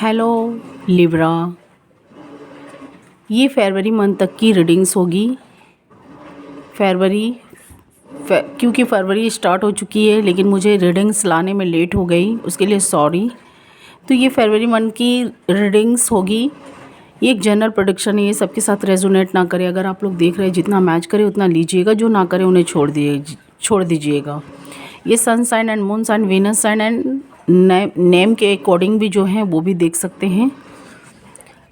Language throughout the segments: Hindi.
हेलो लिब्रा, ये फरवरी मंथ तक की रीडिंग्स होगी। क्योंकि फरवरी स्टार्ट हो चुकी है लेकिन मुझे रीडिंग्स लाने में लेट हो गई, उसके लिए सॉरी। तो ये फरवरी मंथ की रीडिंग्स होगी। ये एक जनरल प्रेडिक्शन है, ये सबके साथ रेजोनेट ना करे। अगर आप लोग देख रहे हैं जितना मैच करे उतना लीजिएगा, जो ना करे उन्हें छोड़ दीजिएगा। ये sun sign and moon sign, Venus sign and name के अकॉर्डिंग भी जो हैं वो भी देख सकते हैं।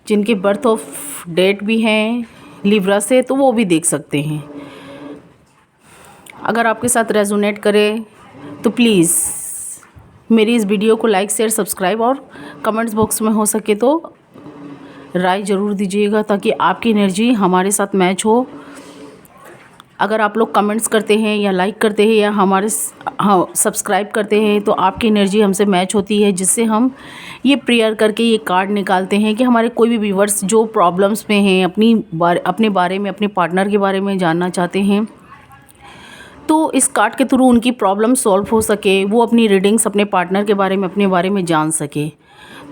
जिनके बर्थ ऑफ डेट भी हैं लिब्रा से तो वो भी देख सकते हैं। अगर आपके साथ रेजोनेट करे तो प्लीज़ मेरी इस वीडियो को लाइक शेयर सब्सक्राइब और कमेंट्स बॉक्स में हो सके तो राय ज़रूर दीजिएगा, ताकि आपकी एनर्जी हमारे साथ मैच हो। अगर आप लोग कमेंट्स करते हैं या लाइक करते हैं या सब्सक्राइब करते हैं तो आपकी एनर्जी हमसे मैच होती है, जिससे हम ये प्रेयर करके ये कार्ड निकालते हैं कि हमारे कोई भी व्यूवर्स जो प्रॉब्लम्स में हैं, अपने बारे में, अपने पार्टनर के बारे में जानना चाहते हैं, तो इस कार्ड के थ्रू उनकी प्रॉब्लम सॉल्व हो सके, वो अपनी रीडिंग्स अपने पार्टनर के बारे में, अपने बारे में जान सके।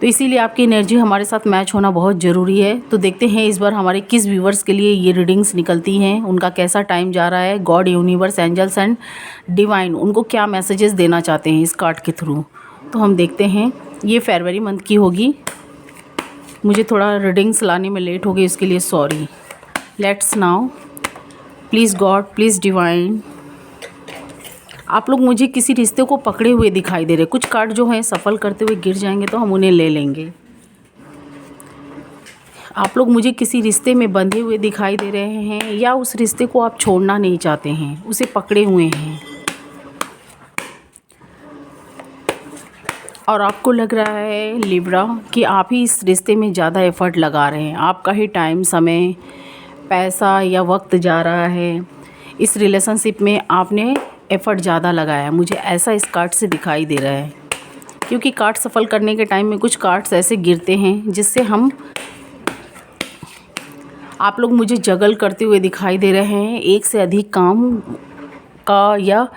तो इसीलिए आपकी एनर्जी हमारे साथ मैच होना बहुत ज़रूरी है। तो देखते हैं इस बार हमारे किस व्यूवर्स के लिए ये रीडिंग्स निकलती हैं, उनका कैसा टाइम जा रहा है, God, universe, angels and divine उनको क्या मैसेजेस देना चाहते हैं इस कार्ड के थ्रू। तो हम देखते हैं। ये फरवरी मंथ की होगी। मुझे थोड़ा रीडिंग्स लाने में लेट हो गई, इसके लिए sorry. Let's now, please God, please divine. आप लोग मुझे किसी रिश्ते को पकड़े हुए दिखाई दे रहे। कुछ कार्ड जो हैं सफल करते हुए गिर जाएंगे तो हम उन्हें ले लेंगे। आप लोग मुझे किसी रिश्ते में बंधे हुए दिखाई दे रहे हैं, या उस रिश्ते को आप छोड़ना नहीं चाहते हैं, उसे पकड़े हुए हैं, और आपको लग रहा है लिब्रा कि आप ही इस रिश्ते में ज़्यादा एफ़र्ट लगा रहे हैं। आपका ही टाइम, समय, पैसा या वक्त जा रहा है। इस रिलेशनशिप में आपने एफ़र्ट ज़्यादा लगाया, मुझे ऐसा इस कार्ड से दिखाई दे रहा है। क्योंकि कार्ड सफल करने के टाइम में कुछ कार्ड्स ऐसे गिरते हैं जिससे आप लोग मुझे जगल करते हुए दिखाई दे रहे हैं। एक से अधिक काम का या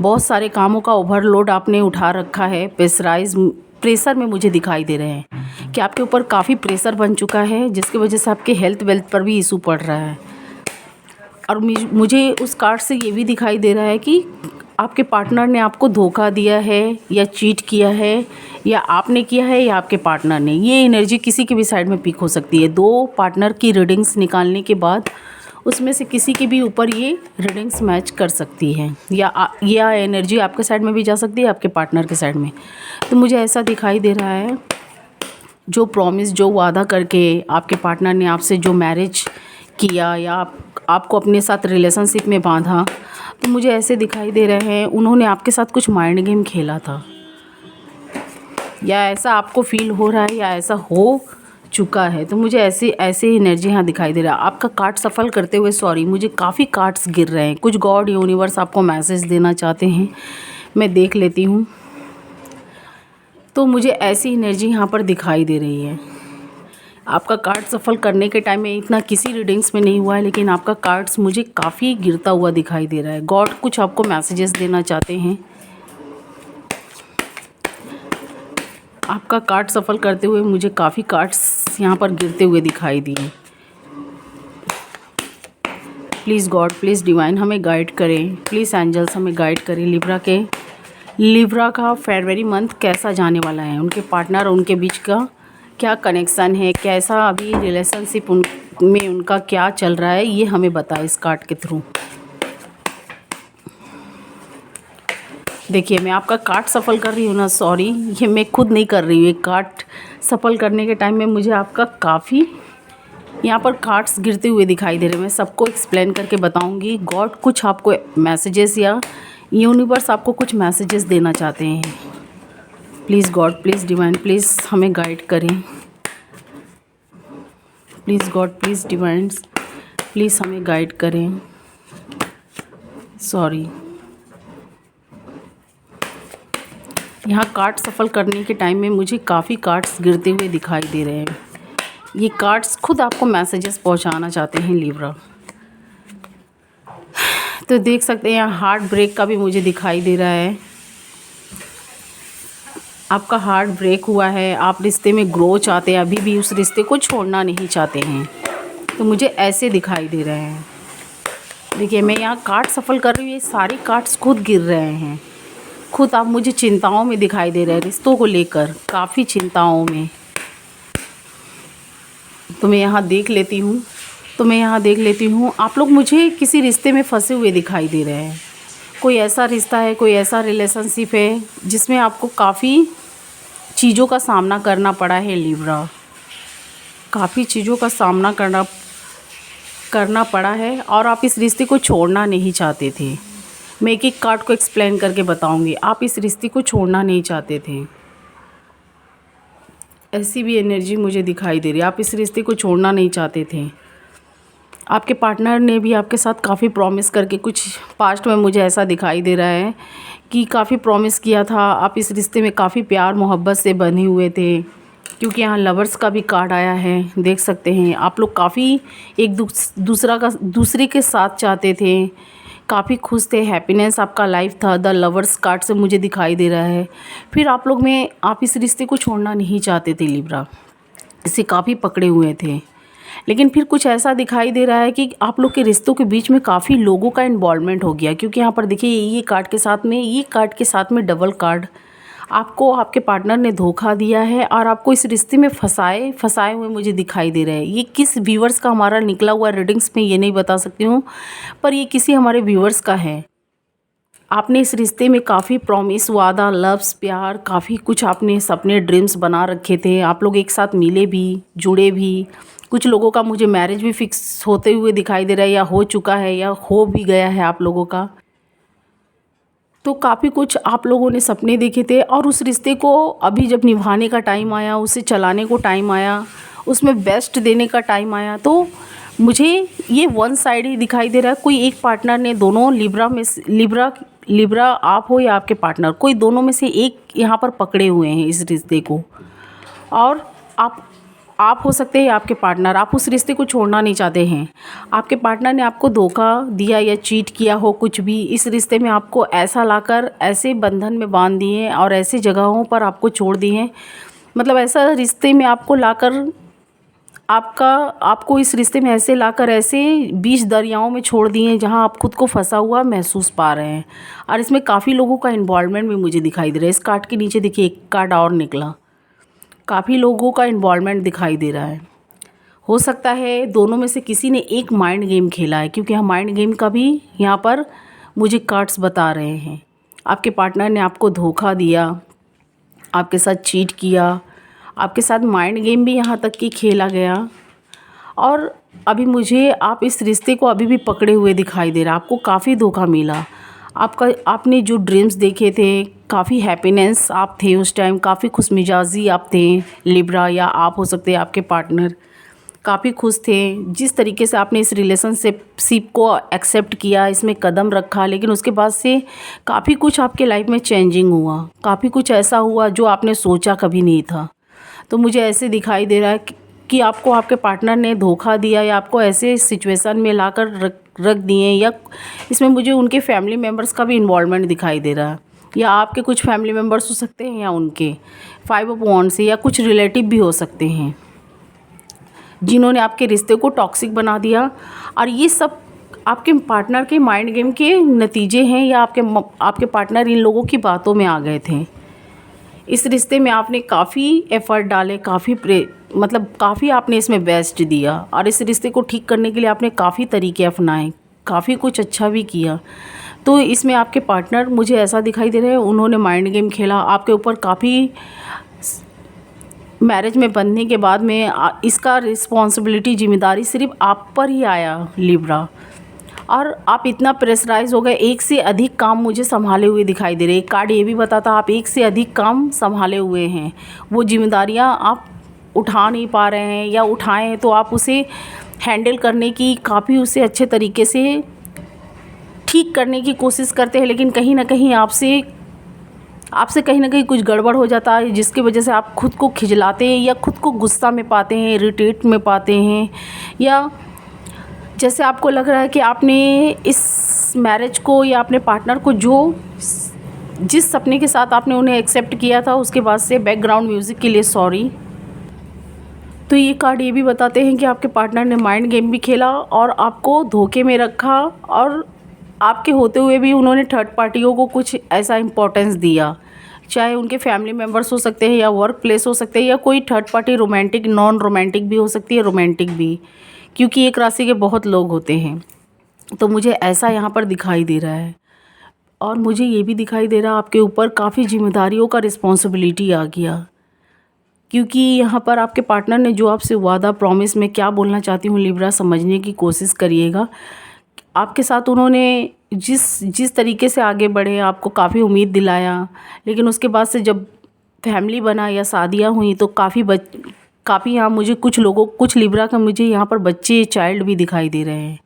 बहुत सारे कामों का ओवरलोड आपने उठा रखा है। प्रेशर में मुझे दिखाई दे रहे हैं कि आपके ऊपर काफ़ी प्रेशर बन चुका है, जिसकी वजह से आपके हेल्थ वेल्थ पर भी इशू पड़ रहा है। और मुझे उस कार्ड से ये भी दिखाई दे रहा है कि आपके पार्टनर ने आपको धोखा दिया है या चीट किया है, या आपने किया है या आपके पार्टनर ने। ये एनर्जी किसी के भी साइड में पिक हो सकती है। दो पार्टनर की रीडिंग्स निकालने के बाद उसमें से किसी के भी ऊपर ये रीडिंग्स मैच कर सकती है, या एनर्जी आपके साइड में भी जा सकती है, आपके पार्टनर के साइड में। तो मुझे ऐसा दिखाई दे रहा है, जो प्रॉमिस, जो वादा करके आपके पार्टनर ने आपसे जो मैरिज किया या आपको अपने साथ रिलेशनशिप में बांधा, तो मुझे ऐसे दिखाई दे रहे हैं उन्होंने आपके साथ कुछ माइंड गेम खेला था, या ऐसा आपको फील हो रहा है, या ऐसा हो चुका है। तो मुझे ऐसे एनर्जी यहाँ दिखाई दे रहा है। आपका कार्ड सफल करते हुए सॉरी, मुझे काफ़ी कार्ड्स गिर रहे हैं। कुछ गॉड, यूनिवर्स आपको मैसेज देना चाहते हैं, मैं देख लेती हूँ। तो मुझे ऐसी एनर्जी यहाँ पर दिखाई दे रही है। आपका कार्ड सफल करने के टाइम में इतना किसी रीडिंग्स में नहीं हुआ है, लेकिन आपका कार्ड्स मुझे काफ़ी गिरता हुआ दिखाई दे रहा है। गॉड कुछ आपको मैसेजेस देना चाहते हैं। आपका कार्ड सफल करते हुए मुझे काफ़ी कार्ड्स यहाँ पर गिरते हुए दिखाई दिए। प्लीज़ गॉड, प्लीज़ डिवाइन हमें गाइड करें, प्लीज़ एंजल्स हमें गाइड करें। लिब्रा का फरवरी मंथ कैसा जाने वाला है, उनके पार्टनर और उनके बीच का क्या कनेक्शन है, कैसा अभी रिलेशनशिप में उनका क्या चल रहा है, ये हमें बताए इस कार्ड के थ्रू। देखिए, मैं आपका कार्ड सफल कर रही हूँ ना, सॉरी, ये मैं खुद नहीं कर रही हूँ। एक कार्ड सफल करने के टाइम में मुझे आपका काफ़ी यहाँ पर कार्ड्स गिरते हुए दिखाई दे रहे हैं। मैं सबको एक्सप्लेन करके बताऊँगी। गॉड कुछ आपको मैसेजेस या यूनिवर्स आपको कुछ मैसेजेस देना चाहते हैं। Please God, please divine, please हमें गाइड करें। Please God, please divine, please हमें गाइड करें। सॉरी, यहाँ कार्ड सफल करने के टाइम में मुझे काफ़ी कार्ड्स गिरते हुए दिखाई दे रहे हैं। ये कार्ड्स खुद आपको मैसेजेस पहुँचाना चाहते हैं लिब्रा। तो देख सकते हैं यहाँ हार्ट ब्रेक का भी मुझे दिखाई दे रहा है। आपका हार्ट ब्रेक हुआ है, आप रिश्ते में ग्रो चाहते हैं, अभी भी उस रिश्ते को छोड़ना नहीं चाहते हैं, तो मुझे ऐसे दिखाई दे रहे हैं। देखिए मैं यहाँ कार्ड सफल कर रही हूँ, ये सारे कार्ड्स खुद गिर रहे हैं। खुद आप मुझे चिंताओं में दिखाई दे रहे हैं, रिश्तों को लेकर काफ़ी चिंताओं में। तो मैं यहाँ देख लेती हूँ आप लोग मुझे किसी रिश्ते में फंसे हुए दिखाई दे रहे हैं। कोई ऐसा रिश्ता है, कोई ऐसा रिलेशनशिप है जिसमें आपको काफ़ी चीज़ों का सामना करना पड़ा है लिब्रा। काफ़ी चीज़ों का सामना करना पड़ा है और आप इस रिश्ते को छोड़ना नहीं चाहते थे। मैं एक एक कार्ड को एक्सप्लेन करके बताऊंगी। आप इस रिश्ते को छोड़ना नहीं चाहते थे, ऐसी भी एनर्जी मुझे दिखाई दे रही है। आप इस रिश्ते को छोड़ना नहीं चाहते थे। आपके पार्टनर ने भी आपके साथ काफ़ी प्रॉमिस करके, कुछ पास्ट में मुझे ऐसा दिखाई दे रहा है कि काफ़ी प्रॉमिस किया था। आप इस रिश्ते में काफ़ी प्यार मोहब्बत से बंधे हुए थे, क्योंकि यहाँ लवर्स का भी कार्ड आया है, देख सकते हैं। आप लोग काफ़ी एक दूसरे के साथ चाहते थे, काफ़ी खुश थे, हैप्पीनेस आपका लाइफ था। द लवर्स कार्ड से मुझे दिखाई दे रहा है। फिर आप लोग में आप इस रिश्ते को छोड़ना नहीं चाहते थे लिब्रा, इसे काफ़ी पकड़े हुए थे। लेकिन फिर कुछ ऐसा दिखाई दे रहा है कि आप लोग के रिश्तों के बीच में काफ़ी लोगों का इन्वॉल्वमेंट हो गया, क्योंकि यहाँ पर देखिए ये कार्ड के साथ में डबल कार्ड। आपको आपके पार्टनर ने धोखा दिया है और आपको इस रिश्ते में फंसाए हुए मुझे दिखाई दे रहे हैं। ये किस व्यूवर्स का हमारा निकला हुआ रीडिंग्स में ये नहीं बता सकती हूँ, पर ये किसी हमारे व्यूवर्स का है। आपने इस रिश्ते में काफ़ी प्रॉमिस, वादा, लव्स, प्यार, काफ़ी कुछ आपने सपने, ड्रीम्स बना रखे थे। आप लोग एक साथ मिले भी, जुड़े भी। कुछ लोगों का मुझे मैरिज भी फिक्स होते हुए दिखाई दे रहा है, या हो चुका है या हो भी गया है आप लोगों का। तो काफ़ी कुछ आप लोगों ने सपने देखे थे और उस रिश्ते को अभी जब निभाने का टाइम आया, उसे चलाने को टाइम आया, उसमें बेस्ट देने का टाइम आया, तो मुझे ये वन साइड ही दिखाई दे रहा है। कोई एक पार्टनर ने, दोनों लिब्रा आप हो या आपके पार्टनर, कोई दोनों में से एक यहाँ पर पकड़े हुए हैं इस रिश्ते को। और आप हो सकते हैं आपके पार्टनर, आप उस रिश्ते को छोड़ना नहीं चाहते हैं। आपके पार्टनर ने आपको धोखा दिया या चीट किया हो, कुछ भी इस रिश्ते में आपको ऐसा लाकर ऐसे बंधन में बांध दिए और ऐसी जगहों पर आपको छोड़ दिए, मतलब ऐसा रिश्ते में आपको लाकर आपको इस रिश्ते में ऐसे लाकर ऐसे बीच दरियाओं में छोड़ दिए जहां आप खुद को फंसा हुआ महसूस पा रहे हैं। और इसमें काफ़ी लोगों का इन्वॉल्वमेंट भी मुझे दिखाई दे रहा है। इस कार्ड के नीचे देखिए एक कार्ड और निकला, काफ़ी लोगों का इन्वॉल्वमेंट दिखाई दे रहा है। हो सकता है दोनों में से किसी ने एक माइंड गेम खेला है, क्योंकि हम माइंड गेम का भी यहाँ पर मुझे कार्ड्स बता रहे हैं। आपके पार्टनर ने आपको धोखा दिया, आपके साथ चीट किया, आपके साथ माइंड गेम भी यहाँ तक कि खेला गया। और अभी मुझे आप इस रिश्ते को अभी भी पकड़े हुए दिखाई दे रहा है। आपको काफ़ी धोखा मिला। आपने जो ड्रीम्स देखे थे, काफ़ी हैप्पीनेस आप थे उस टाइम, काफ़ी खुशमिजाजी आप थे लिब्रा, या आप हो सकते हैं आपके पार्टनर काफ़ी खुश थे। जिस तरीके से आपने इस रिलेशनशिप को एक्सेप्ट किया, इसमें कदम रखा, लेकिन उसके बाद से काफ़ी कुछ आपके लाइफ में चेंजिंग हुआ, काफ़ी कुछ ऐसा हुआ जो आपने सोचा कभी नहीं था। तो मुझे ऐसे दिखाई दे रहा है कि आपको आपके पार्टनर ने धोखा दिया या आपको ऐसे सिचुएशन में लाकर रख दिए, या इसमें मुझे उनके फैमिली मेम्बर्स का भी इन्वॉल्वमेंट दिखाई दे रहा है, या आपके कुछ फैमिली मेम्बर्स हो सकते हैं या उनके 5 ऑफ वॉन्ड्स से, या कुछ रिलेटिव भी हो सकते हैं जिन्होंने आपके रिश्ते को टॉक्सिक बना दिया। और ये सब आपके पार्टनर के माइंड गेम के नतीजे हैं, या आपके पार्टनर इन लोगों की बातों में आ गए थे। इस रिश्ते में आपने काफ़ी एफ़र्ट डाले, काफ़ी आपने इसमें बेस्ट दिया, और इस रिश्ते को ठीक करने के लिए आपने काफ़ी तरीके अपनाए, काफ़ी कुछ अच्छा भी किया। तो इसमें आपके पार्टनर मुझे ऐसा दिखाई दे रहा है, उन्होंने माइंड गेम खेला आपके ऊपर काफ़ी। मैरिज में बंधने के बाद में इसका रिस्पॉन्सिबिलिटी, जिम्मेदारी सिर्फ आप पर ही आया लिब्रा, और आप इतना प्रेशराइज हो गए। एक से अधिक काम मुझे संभाले हुए दिखाई दे रहे हैं। कार्ड ये भी बताता आप एक से अधिक काम संभाले हुए हैं, वो जिम्मेदारियां आप उठा नहीं पा रहे हैं, या उठाए हैं तो आप उसे हैंडल करने की, काफ़ी उसे अच्छे तरीके से ठीक करने की कोशिश करते हैं, लेकिन कहीं ना कहीं आपसे कहीं ना कहीं कुछ गड़बड़ हो जाता है, जिसकी वजह से आप खुद को खिजलाते हैं या खुद को गुस्सा में पाते हैं, इरिटेट में पाते हैं, या जैसे आपको लग रहा है कि आपने इस मैरिज को या अपने पार्टनर को जो जिस सपने के साथ आपने उन्हें एक्सेप्ट किया था उसके बाद से बैकग्राउंड म्यूज़िक के लिए सॉरी। तो ये कार्ड ये भी बताते हैं कि आपके पार्टनर ने माइंड गेम भी खेला और आपको धोखे में रखा, और आपके होते हुए भी उन्होंने थर्ड पार्टियों को कुछ ऐसा इम्पोर्टेंस दिया, चाहे उनके फैमिली मेम्बर्स हो सकते हैं या वर्क प्लेस हो सकते हैं या कोई third party, romantic non romantic भी हो सकती है, रोमांटिक भी, क्योंकि एक राशि के बहुत लोग होते हैं। तो मुझे ऐसा यहाँ पर दिखाई दे रहा है, और मुझे ये भी दिखाई दे रहा है आपके ऊपर काफ़ी जिम्मेदारियों का रिस्पॉन्सिबिलिटी आ गया, क्योंकि यहाँ पर आपके पार्टनर ने जो आपसे वादा प्रॉमिस में क्या बोलना चाहती हूँ लिब्रा समझने की कोशिश करिएगा। आपके साथ उन्होंने जिस तरीके से आगे बढ़े, आपको काफ़ी उम्मीद दिलाया, लेकिन उसके बाद से जब फैमिली बना या शादियाँ हुई तो काफ़ी यहाँ मुझे कुछ लिब्रा का मुझे यहाँ पर बच्चे चाइल्ड भी दिखाई दे रहे हैं,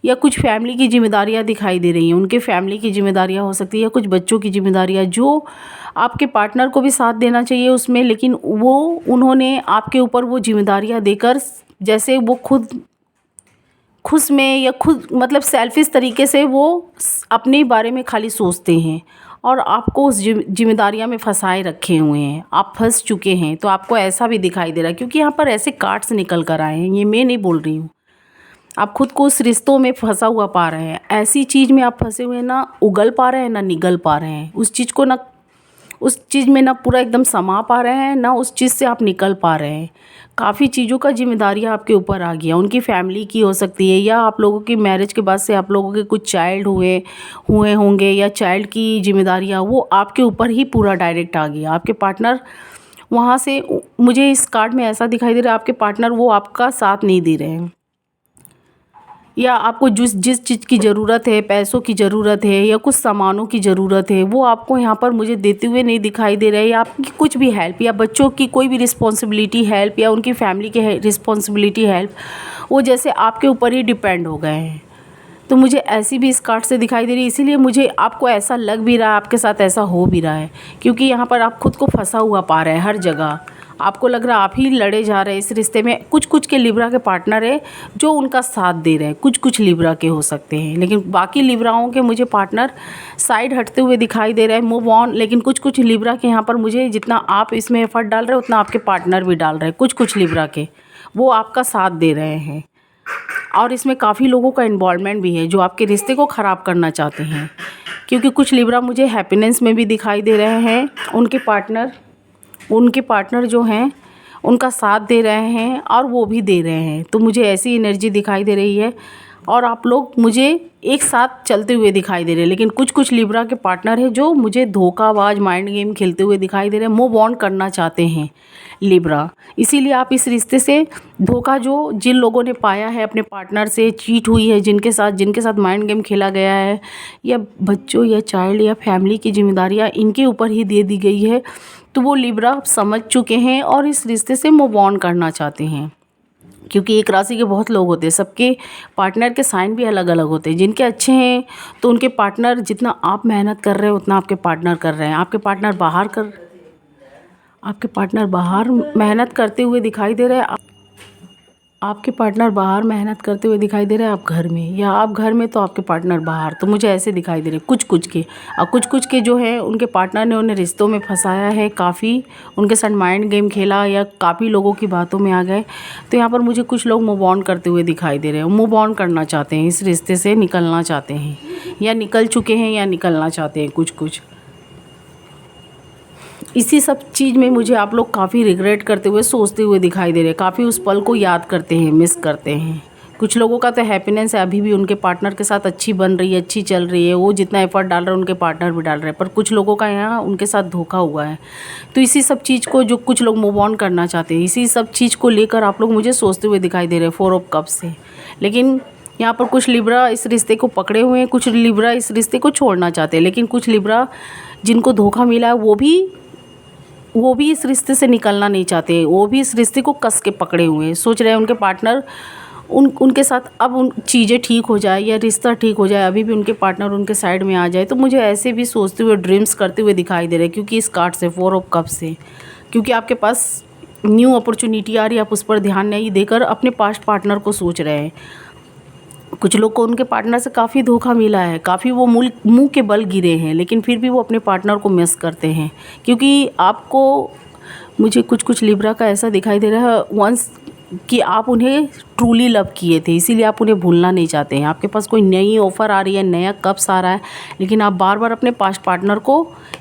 या कुछ फैमिली की जिम्मेदारियाँ दिखाई दे रही हैं। उनके फैमिली की जिम्मेदारियाँ हो सकती है या कुछ बच्चों की जिम्मेदारियाँ, जो आपके पार्टनर को भी साथ देना चाहिए उसमें, लेकिन उन्होंने आपके ऊपर वो जिम्मेदारियाँ देकर, जैसे वो खुश में या खुद मतलब सेल्फिश तरीके से वो अपने बारे में खाली सोचते हैं और आपको उस जिम्मेदारियाँ में फंसाए रखे हुए हैं, आप फंस चुके हैं। तो आपको ऐसा भी दिखाई दे रहा है, क्योंकि यहाँ पर ऐसे कार्ड्स निकल कर आए हैं, ये मैं नहीं बोल रही हूँ। आप खुद को उस रिश्तों में फंसा हुआ पा रहे हैं, ऐसी चीज़ में आप फंसे हुए हैं, ना उगल पा रहे हैं ना निगल पा रहे हैं उस चीज़ को, ना उस चीज़ में ना पूरा एकदम समा पा रहे हैं, ना उस चीज़ से आप निकल पा रहे हैं। काफ़ी चीज़ों का जिम्मेदारियाँ आपके ऊपर आ गया, उनकी फैमिली की हो सकती है, या आप लोगों की मैरिज के बाद से आप लोगों के कुछ चाइल्ड हुए होंगे, या चाइल्ड की जिम्मेदारियाँ वो आपके ऊपर ही पूरा डायरेक्ट आ गया। आपके पार्टनर वहाँ से, मुझे इस कार्ड में ऐसा दिखाई दे रहा है आपके पार्टनर वो आपका साथ नहीं दे रहे हैं, या आपको जिस चीज़ की ज़रूरत है, पैसों की ज़रूरत है या कुछ सामानों की ज़रूरत है, वो आपको यहाँ पर मुझे देते हुए नहीं दिखाई दे रहे हैं, या आपकी कुछ भी हेल्प या बच्चों की कोई भी रिस्पॉन्सिबिलिटी हेल्प या उनकी फैमिली की रिस्पॉन्सिबिलिटी हेल्प, वो जैसे आपके ऊपर ही डिपेंड हो गए हैं। तो मुझे ऐसी भी इस कार्ड से दिखाई दे रही है, इसीलिए मुझे आपको ऐसा लग भी रहा है, आपके साथ ऐसा हो भी रहा है, क्योंकि यहाँ पर आप खुद को फंसा हुआ पा रहे हैं हर जगह। आपको लग रहा है आप ही लड़े जा रहे हैं इस रिश्ते में। कुछ के लिब्रा के पार्टनर है जो उनका साथ दे रहे हैं, कुछ लिब्रा के हो सकते हैं, लेकिन बाकी लिब्राओं के मुझे पार्टनर साइड हटते हुए दिखाई दे रहे हैं, मूव ऑन। लेकिन कुछ लिब्रा के यहाँ पर मुझे जितना आप इसमें एफर्ट डाल रहे हैं उतना आपके पार्टनर भी डाल रहे हैं। कुछ लिब्रा के वो आपका साथ दे रहे हैं, और इसमें काफ़ी लोगों का इन्वॉल्वमेंट भी है जो आपके रिश्ते को ख़राब करना चाहते हैं, क्योंकि कुछ लिब्रा मुझे हैप्पीनेस में भी दिखाई दे रहे हैं। उनके पार्टनर जो हैं उनका साथ दे रहे हैं और वो भी दे रहे हैं। तो मुझे ऐसी एनर्जी दिखाई दे रही है, और आप लोग मुझे एक साथ चलते हुए दिखाई दे रहे हैं। लेकिन कुछ लिब्रा के पार्टनर है जो मुझे धोखाबाज माइंड गेम खेलते हुए दिखाई दे रहे हैं, मूव ऑन करना चाहते हैं लिब्रा। इसीलिए आप इस रिश्ते से धोखा जो जिन लोगों ने पाया है अपने पार्टनर से, चीट हुई है जिनके साथ माइंड गेम खेला गया है, या बच्चों या चाइल्ड या फैमिली की जिम्मेदारियाँ इनके ऊपर ही दे दी गई है, तो वो लिब्रा समझ चुके हैं और इस रिश्ते से मूव ऑन करना चाहते हैं। क्योंकि एक राशि के बहुत लोग होते हैं, सबके पार्टनर के साइन भी अलग अलग होते हैं। जिनके अच्छे हैं तो उनके पार्टनर, जितना आप मेहनत कर रहे हो उतना आपके पार्टनर कर रहे हैं। आपके पार्टनर बाहर मेहनत करते हुए दिखाई दे रहे हैं, आपके पार्टनर बाहर मेहनत करते हुए दिखाई दे रहे हैं, आप घर में, या आप घर में तो आपके पार्टनर बाहर। तो मुझे ऐसे दिखाई दे रहे हैं कुछ के, और कुछ के जो है उनके पार्टनर ने उन्हें रिश्तों में फंसाया है, काफ़ी उनके साथ माइंड गेम खेला या काफ़ी लोगों की बातों में आ गए। तो यहाँ पर मुझे कुछ लोग मूव ऑन करते हुए दिखाई दे रहे हैं, मूव ऑन करना चाहते हैं, इस रिश्ते से निकलना चाहते हैं, या निकल चुके हैं या निकलना चाहते हैं कुछ। इसी सब चीज़ में मुझे आप लोग काफ़ी रिग्रेट करते हुए, सोचते हुए दिखाई दे रहे हैं, काफ़ी उस पल को याद करते हैं, मिस करते हैं। कुछ लोगों का तो हैप्पीनेस है, अभी भी उनके पार्टनर के साथ अच्छी बन रही है, अच्छी चल रही है, वो जितना एफर्ट डाल रहे हैं उनके पार्टनर भी डाल रहे हैं, पर कुछ लोगों का यहाँ उनके साथ धोखा हुआ है। तो इसी सब चीज़ को जो कुछ लोग मूव ऑन करना चाहते हैं, इसी सब चीज़ को लेकर आप लोग मुझे सोचते हुए दिखाई दे रहे हैं 4 ऑफ कप्स से। लेकिन यहाँ पर कुछ लिब्रा इस रिश्ते को पकड़े हुए हैं, कुछ लिब्रा इस रिश्ते को छोड़ना चाहते हैं, लेकिन कुछ लिब्रा जिनको धोखा मिला है वो भी इस रिश्ते से निकलना नहीं चाहते, वो भी इस रिश्ते को कस के पकड़े हुए हैं। सोच रहे हैं उनके पार्टनर उनके साथ अब उन चीज़ें ठीक हो जाए या रिश्ता ठीक हो जाए, अभी भी उनके पार्टनर उनके साइड में आ जाए। तो मुझे ऐसे भी सोचते हुए, ड्रीम्स करते हुए दिखाई दे रहे हैं, क्योंकि इस कार्ड से 4 ऑफ कप्स से, क्योंकि आपके पास न्यू अपॉर्चुनिटी आ रही है, आप उस पर ध्यान नहीं देकर अपने पास्ट पार्टनर को सोच रहे हैं। कुछ लोग को उनके पार्टनर से काफ़ी धोखा मिला है, काफ़ी वो मुँह के बल गिरे हैं, लेकिन फिर भी वो अपने पार्टनर को मिस करते हैं। क्योंकि आपको मुझे कुछ लिब्रा का ऐसा दिखाई दे रहा है वंस कि आप उन्हें ट्रूली लव किए थे, इसीलिए आप उन्हें भूलना नहीं चाहते हैं। आपके पास कोई नई ऑफ़र आ रही है, नया कप्स आ रहा है, लेकिन आप बार बार अपने पास्ट पार्टनर को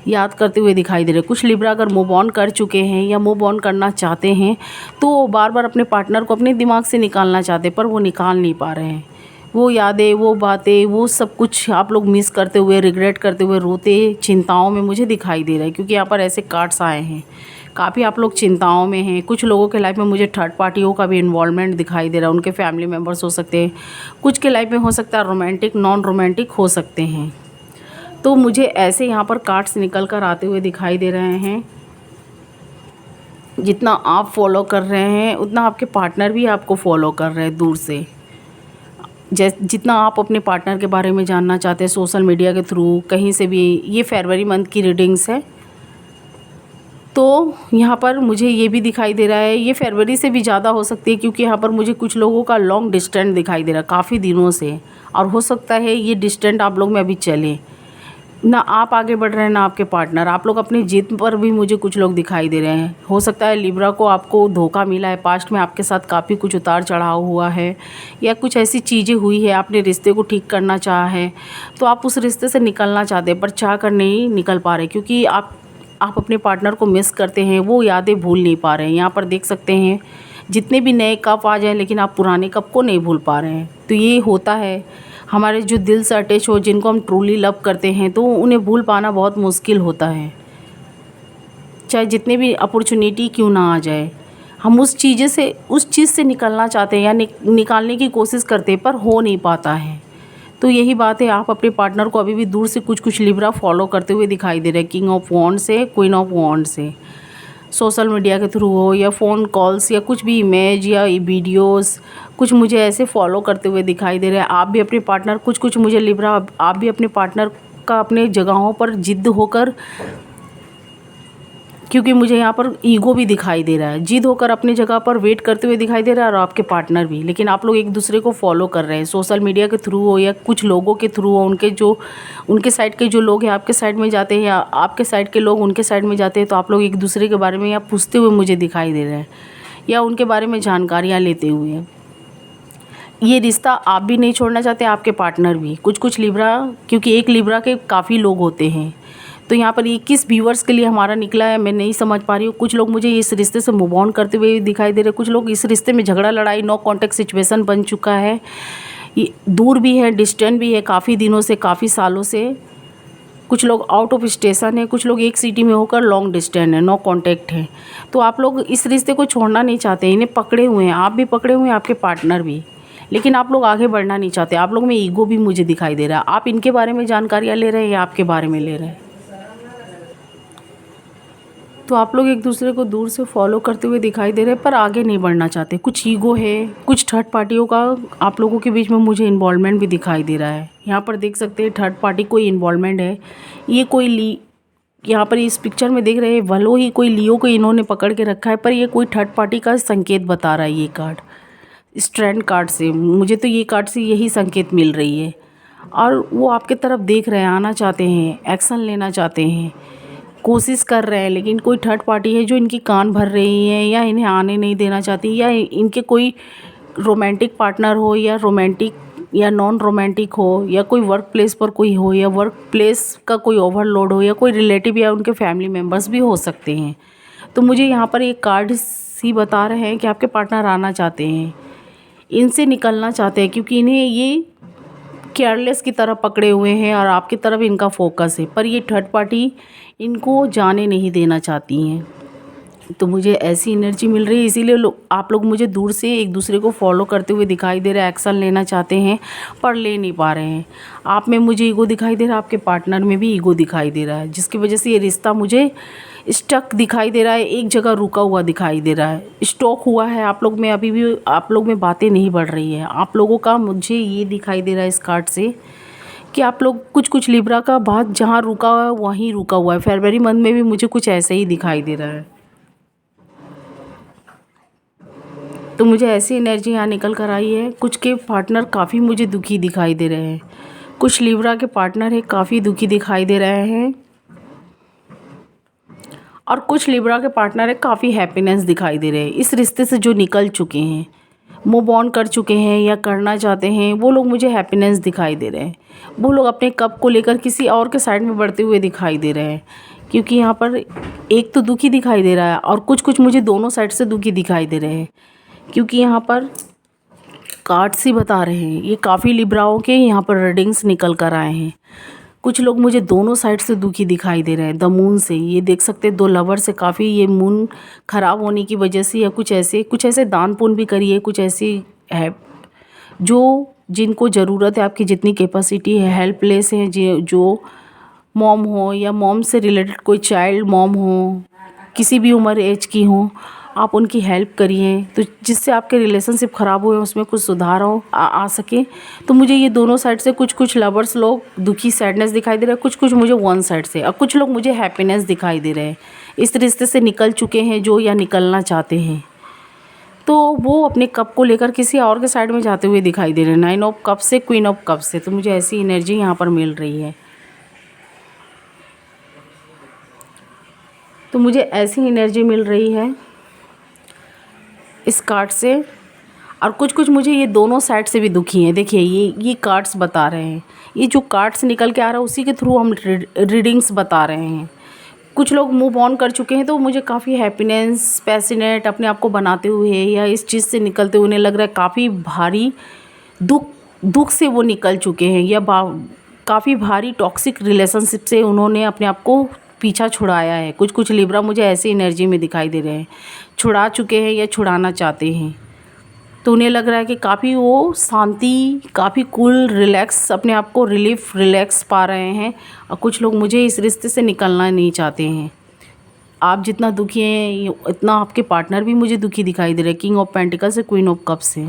याद करते हुए दिखाई दे रहे हैं। कुछ लिब्रा अगर मूव ऑन कर चुके हैं या मूव ऑन करना चाहते हैं तो वो बार बार अपने पार्टनर को अपने दिमाग से निकालना चाहते हैं, पर वो निकाल नहीं पा रहे हैं। वो यादें, वो बातें, वो सब कुछ आप लोग मिस करते हुए, रिग्रेट करते हुए, रोते चिंताओं में मुझे दिखाई दे रहा है। क्योंकि यहाँ पर ऐसे कार्ड्स आए हैं, काफ़ी आप लोग चिंताओं में हैं। कुछ लोगों के लाइफ में मुझे थर्ड पार्टियों का भी इन्वॉल्वमेंट दिखाई दे रहा है, उनके फैमिली मेम्बर्स हो सकते हैं, कुछ के लाइफ में हो सकता है रोमांटिक, नॉन रोमांटिक हो सकते हैं। तो मुझे ऐसे यहाँ पर कार्ड्स निकल कर आते हुए दिखाई दे रहे हैं। जितना आप फॉलो कर रहे हैं उतना आपके पार्टनर भी आपको फॉलो कर रहे हैं दूर से। जितना आप अपने पार्टनर के बारे में जानना चाहते हैं सोशल मीडिया के थ्रू, कहीं से भी, ये फरवरी मंथ की रीडिंग्स है। तो यहाँ पर मुझे ये भी दिखाई दे रहा है, ये फरवरी से भी ज़्यादा हो सकती है, क्योंकि यहाँ पर मुझे कुछ लोगों का लॉन्ग डिस्टेंस दिखाई दे रहा है काफ़ी दिनों से, और हो सकता है ये डिस्टेंस आप लोग में अभी चले ना। आप आगे बढ़ रहे हैं ना आपके पार्टनर, आप लोग अपनी जीत पर भी मुझे कुछ लोग दिखाई दे रहे हैं। हो सकता है लिब्रा को आपको धोखा मिला है, पास्ट में आपके साथ काफ़ी कुछ उतार चढ़ाव हुआ है, या कुछ ऐसी चीज़ें हुई है, आपने रिश्ते को ठीक करना चाहा है, तो आप उस रिश्ते से निकलना चाहते हैं पर चाह कर नहीं निकल पा रहे, क्योंकि आप अपने पार्टनर को मिस करते हैं, वो यादें भूल नहीं पा रहे हैं। यहाँ पर देख सकते हैं जितने भी नए कप आ जाए, लेकिन आप पुराने कप को नहीं भूल पा रहे हैं। तो ये होता है, हमारे जो दिल से अटैच हो, जिनको हम ट्रूली लव करते हैं, तो उन्हें भूल पाना बहुत मुश्किल होता है। चाहे जितने भी अपॉर्चुनिटी क्यों ना आ जाए, हम उस चीज़ से निकलना चाहते हैं या निकालने की कोशिश करते हैं, पर हो नहीं पाता है। तो यही बात है, आप अपने पार्टनर को अभी भी दूर से कुछ लिब्रा फॉलो करते हुए दिखाई दे रहे हैं। किंग ऑफ वॉन्ड से, क्वीन ऑफ वॉन्ड से, सोशल मीडिया के थ्रू हो या फ़ोन कॉल्स या कुछ भी इमेज या वीडियोस, कुछ मुझे ऐसे फॉलो करते हुए दिखाई दे रहे हैं। आप भी अपने पार्टनर, कुछ मुझे लिब्रा, आप भी अपने पार्टनर का अपने जगहों पर जिद्द होकर, क्योंकि मुझे यहाँ पर ईगो भी दिखाई दे रहा है, जिद होकर अपनी जगह पर वेट करते हुए दिखाई दे रहा है, और आपके पार्टनर भी। लेकिन आप लोग एक दूसरे को फॉलो कर रहे हैं, सोशल मीडिया के थ्रू हो या कुछ लोगों के थ्रू हो, उनके साइड के जो लोग हैं आपके साइड में जाते हैं, या आपके साइड के लोग उनके साइड में जाते हैं, तो आप लोग एक दूसरे के बारे में या पूछते हुए मुझे दिखाई दे रहे हैं, या उनके बारे में जानकारियाँ लेते हुए। ये रिश्ता आप भी नहीं छोड़ना चाहते, आपके पार्टनर भी। कुछ लिब्रा, क्योंकि एक लिब्रा के काफ़ी लोग होते हैं, तो यहाँ पर 21 व्यूवर्स के लिए हमारा निकला है, मैं नहीं समझ पा रही हूँ। कुछ लोग मुझे इस रिश्ते से मूव ऑन करते हुए दिखाई दे रहे हैं, कुछ लोग इस रिश्ते में झगड़ा लड़ाई, नो कॉन्टैक्ट सिचुएशन बन चुका है, ये दूर भी है, डिस्टेंट भी है, काफ़ी दिनों से, काफ़ी सालों से। कुछ लोग आउट ऑफ स्टेशन है, कुछ लोग एक सिटी में होकर लॉन्ग डिस्टेंस है, नो कॉन्टैक्ट है। तो आप लोग इस रिश्ते को छोड़ना नहीं चाहते, इन्हें पकड़े हुए हैं, आप भी पकड़े हुए हैं, आपके पार्टनर भी, लेकिन आप लोग आगे बढ़ना नहीं चाहते। आप लोग में ईगो भी मुझे दिखाई दे रहा है। आप इनके बारे में जानकारियाँ ले रहे हैं या आपके बारे में ले रहे हैं। तो आप लोग एक दूसरे को दूर से फॉलो करते हुए दिखाई दे रहे हैं, पर आगे नहीं बढ़ना चाहते। कुछ ईगो है, कुछ थर्ड पार्टियों का आप लोगों के बीच में मुझे इन्वॉल्वमेंट भी दिखाई दे रहा है। यहाँ पर देख सकते हैं थर्ड पार्टी कोई इन्वॉल्वमेंट है, ये कोई यहाँ पर इस पिक्चर में देख रहे हैं, भलो ही कोई लियो को इन्होंने पकड़ के रखा है, पर ये कोई थर्ड पार्टी का संकेत बता रहा है। ये कार्ड स्ट्रेंड कार्ड से, मुझे तो ये कार्ड से यही संकेत मिल रही है, और वो आपके तरफ देख रहे हैं, आना चाहते हैं, एक्शन लेना चाहते हैं, कोशिश कर रहे हैं, लेकिन कोई थर्ड पार्टी है जो इनकी कान भर रही है, या इन्हें आने नहीं देना चाहती, या इनके कोई रोमांटिक पार्टनर हो, या रोमांटिक या नॉन रोमांटिक हो, या कोई वर्क प्लेस पर कोई हो, या वर्क प्लेस का कोई ओवरलोड हो, या कोई रिलेटिव या उनके फैमिली मेम्बर्स भी हो सकते हैं। तो मुझे यहाँ पर एक कार्ड ही बता रहे हैं कि आपके पार्टनर आना चाहते हैं, इनसे निकलना चाहते हैं, क्योंकि इन्हें ये केयरलेस की तरह पकड़े हुए हैं और आपकी तरफ इनका फोकस है, पर ये थर्ड पार्टी इनको जाने नहीं देना चाहती हैं। तो मुझे ऐसी एनर्जी मिल रही है, इसीलिए आप लोग मुझे दूर से एक दूसरे को फॉलो करते हुए दिखाई दे रहे हैं, एक्शन लेना चाहते हैं पर ले नहीं पा रहे हैं। आप में मुझे ईगो दिखाई दे रहा है, आपके पार्टनर में भी ईगो दिखाई दे रहा है, जिसकी वजह से ये रिश्ता मुझे स्टक दिखाई दे रहा है, एक जगह रुका हुआ दिखाई दे रहा है, स्टॉक हुआ है। आप लोग में अभी भी आप लोग में बातें नहीं बढ़ रही है। आप लोगों का मुझे ये दिखाई दे रहा है इस कार्ड से कि आप लोग कुछ लिब्रा का बात जहाँ रुका हुआ है वहीं रुका हुआ है। फरवरी मंथ में भी मुझे कुछ ऐसा ही दिखाई दे रहा है। तो मुझे ऐसी एनर्जी यहाँ निकल कर आई है। कुछ के पार्टनर काफ़ी मुझे दुखी दिखाई दे रहे हैं। कुछ लिब्रा के पार्टनर है काफ़ी दुखी दिखाई दे रहे हैं और कुछ लिब्रा के पार्टनर है काफ़ी हैप्पीनेस दिखाई दे रहे हैं। इस रिश्ते से जो निकल चुके हैं, मूव ऑन कर चुके हैं या करना चाहते हैं, वो लोग मुझे हैप्पीनेस दिखाई दे रहे हैं। वो लोग अपने कप को लेकर किसी और के साइड में बढ़ते हुए दिखाई दे रहे हैं, क्योंकि यहाँ पर एक तो दुखी दिखाई दे रहा है और कुछ मुझे दोनों साइड से दुखी दिखाई दे रहे हैं, क्योंकि यहाँ पर कार्ड्स ही बता रहे हैं। ये काफ़ी लिब्राओं के यहाँ पर रीडिंग्स निकल कर आए हैं। कुछ लोग मुझे दोनों साइड से दुखी दिखाई दे रहे हैं। द मून से ये देख सकते हैं, दो लवर से काफ़ी ये मून ख़राब होने की वजह से या कुछ ऐसे दान पुण्य भी करिए। कुछ ऐसी है जो जिनको ज़रूरत है, आपकी जितनी कैपेसिटी है, हेल्पलेस हैं, जो मॉम हो या मॉम से रिलेटेड कोई चाइल्ड मॉम हो, किसी भी उम्र एज की हो, आप उनकी हेल्प करिए तो जिससे आपके रिलेशनशिप ख़राब हुए उसमें कुछ सुधार आ सके। तो मुझे ये दोनों साइड से कुछ लवर्स लोग दुखी सैडनेस दिखाई दे रहा है, कुछ मुझे वन साइड से, और कुछ लोग मुझे हैप्पीनेस दिखाई दे रहे हैं। इस रिश्ते से निकल चुके हैं जो या निकलना चाहते हैं, तो वो अपने कप को लेकर किसी और के साइड में जाते हुए दिखाई दे रहे हैं। 9 ऑफ कप से क्वीन ऑफ कप से, तो मुझे ऐसी एनर्जी यहाँ पर मिल रही है। तो मुझे ऐसी एनर्जी मिल रही है इस कार्ड से। और कुछ मुझे ये दोनों साइड से भी दुखी हैं। देखिए ये कार्ड्स बता रहे हैं, ये जो कार्ड्स निकल के आ रहा है उसी के थ्रू हम रीडिंग्स बता रहे हैं। कुछ लोग मूव ऑन कर चुके हैं तो मुझे काफ़ी हैप्पीनेस, पैसिनेट अपने आप को बनाते हुए या इस चीज़ से निकलते हुए उन्हें लग रहा है काफ़ी भारी दुख से वो निकल चुके हैं, या काफ़ी भारी टॉक्सिक रिलेशनशिप से उन्होंने अपने आप को पीछा छुड़ाया है। कुछ लिब्रा मुझे ऐसी एनर्जी में दिखाई दे रहे हैं, छुड़ा चुके हैं या छुड़ाना चाहते हैं। तो उन्हें लग रहा है कि काफ़ी वो शांति, काफ़ी कूल, रिलैक्स, अपने आप को रिलैक्स पा रहे हैं। और कुछ लोग मुझे इस रिश्ते से निकलना नहीं चाहते हैं। आप जितना दुखी हैं इतना आपके पार्टनर भी मुझे दुखी दिखाई दे रहे हैं। किंग ऑफ पेंटिकल से क्वीन ऑफ कप से,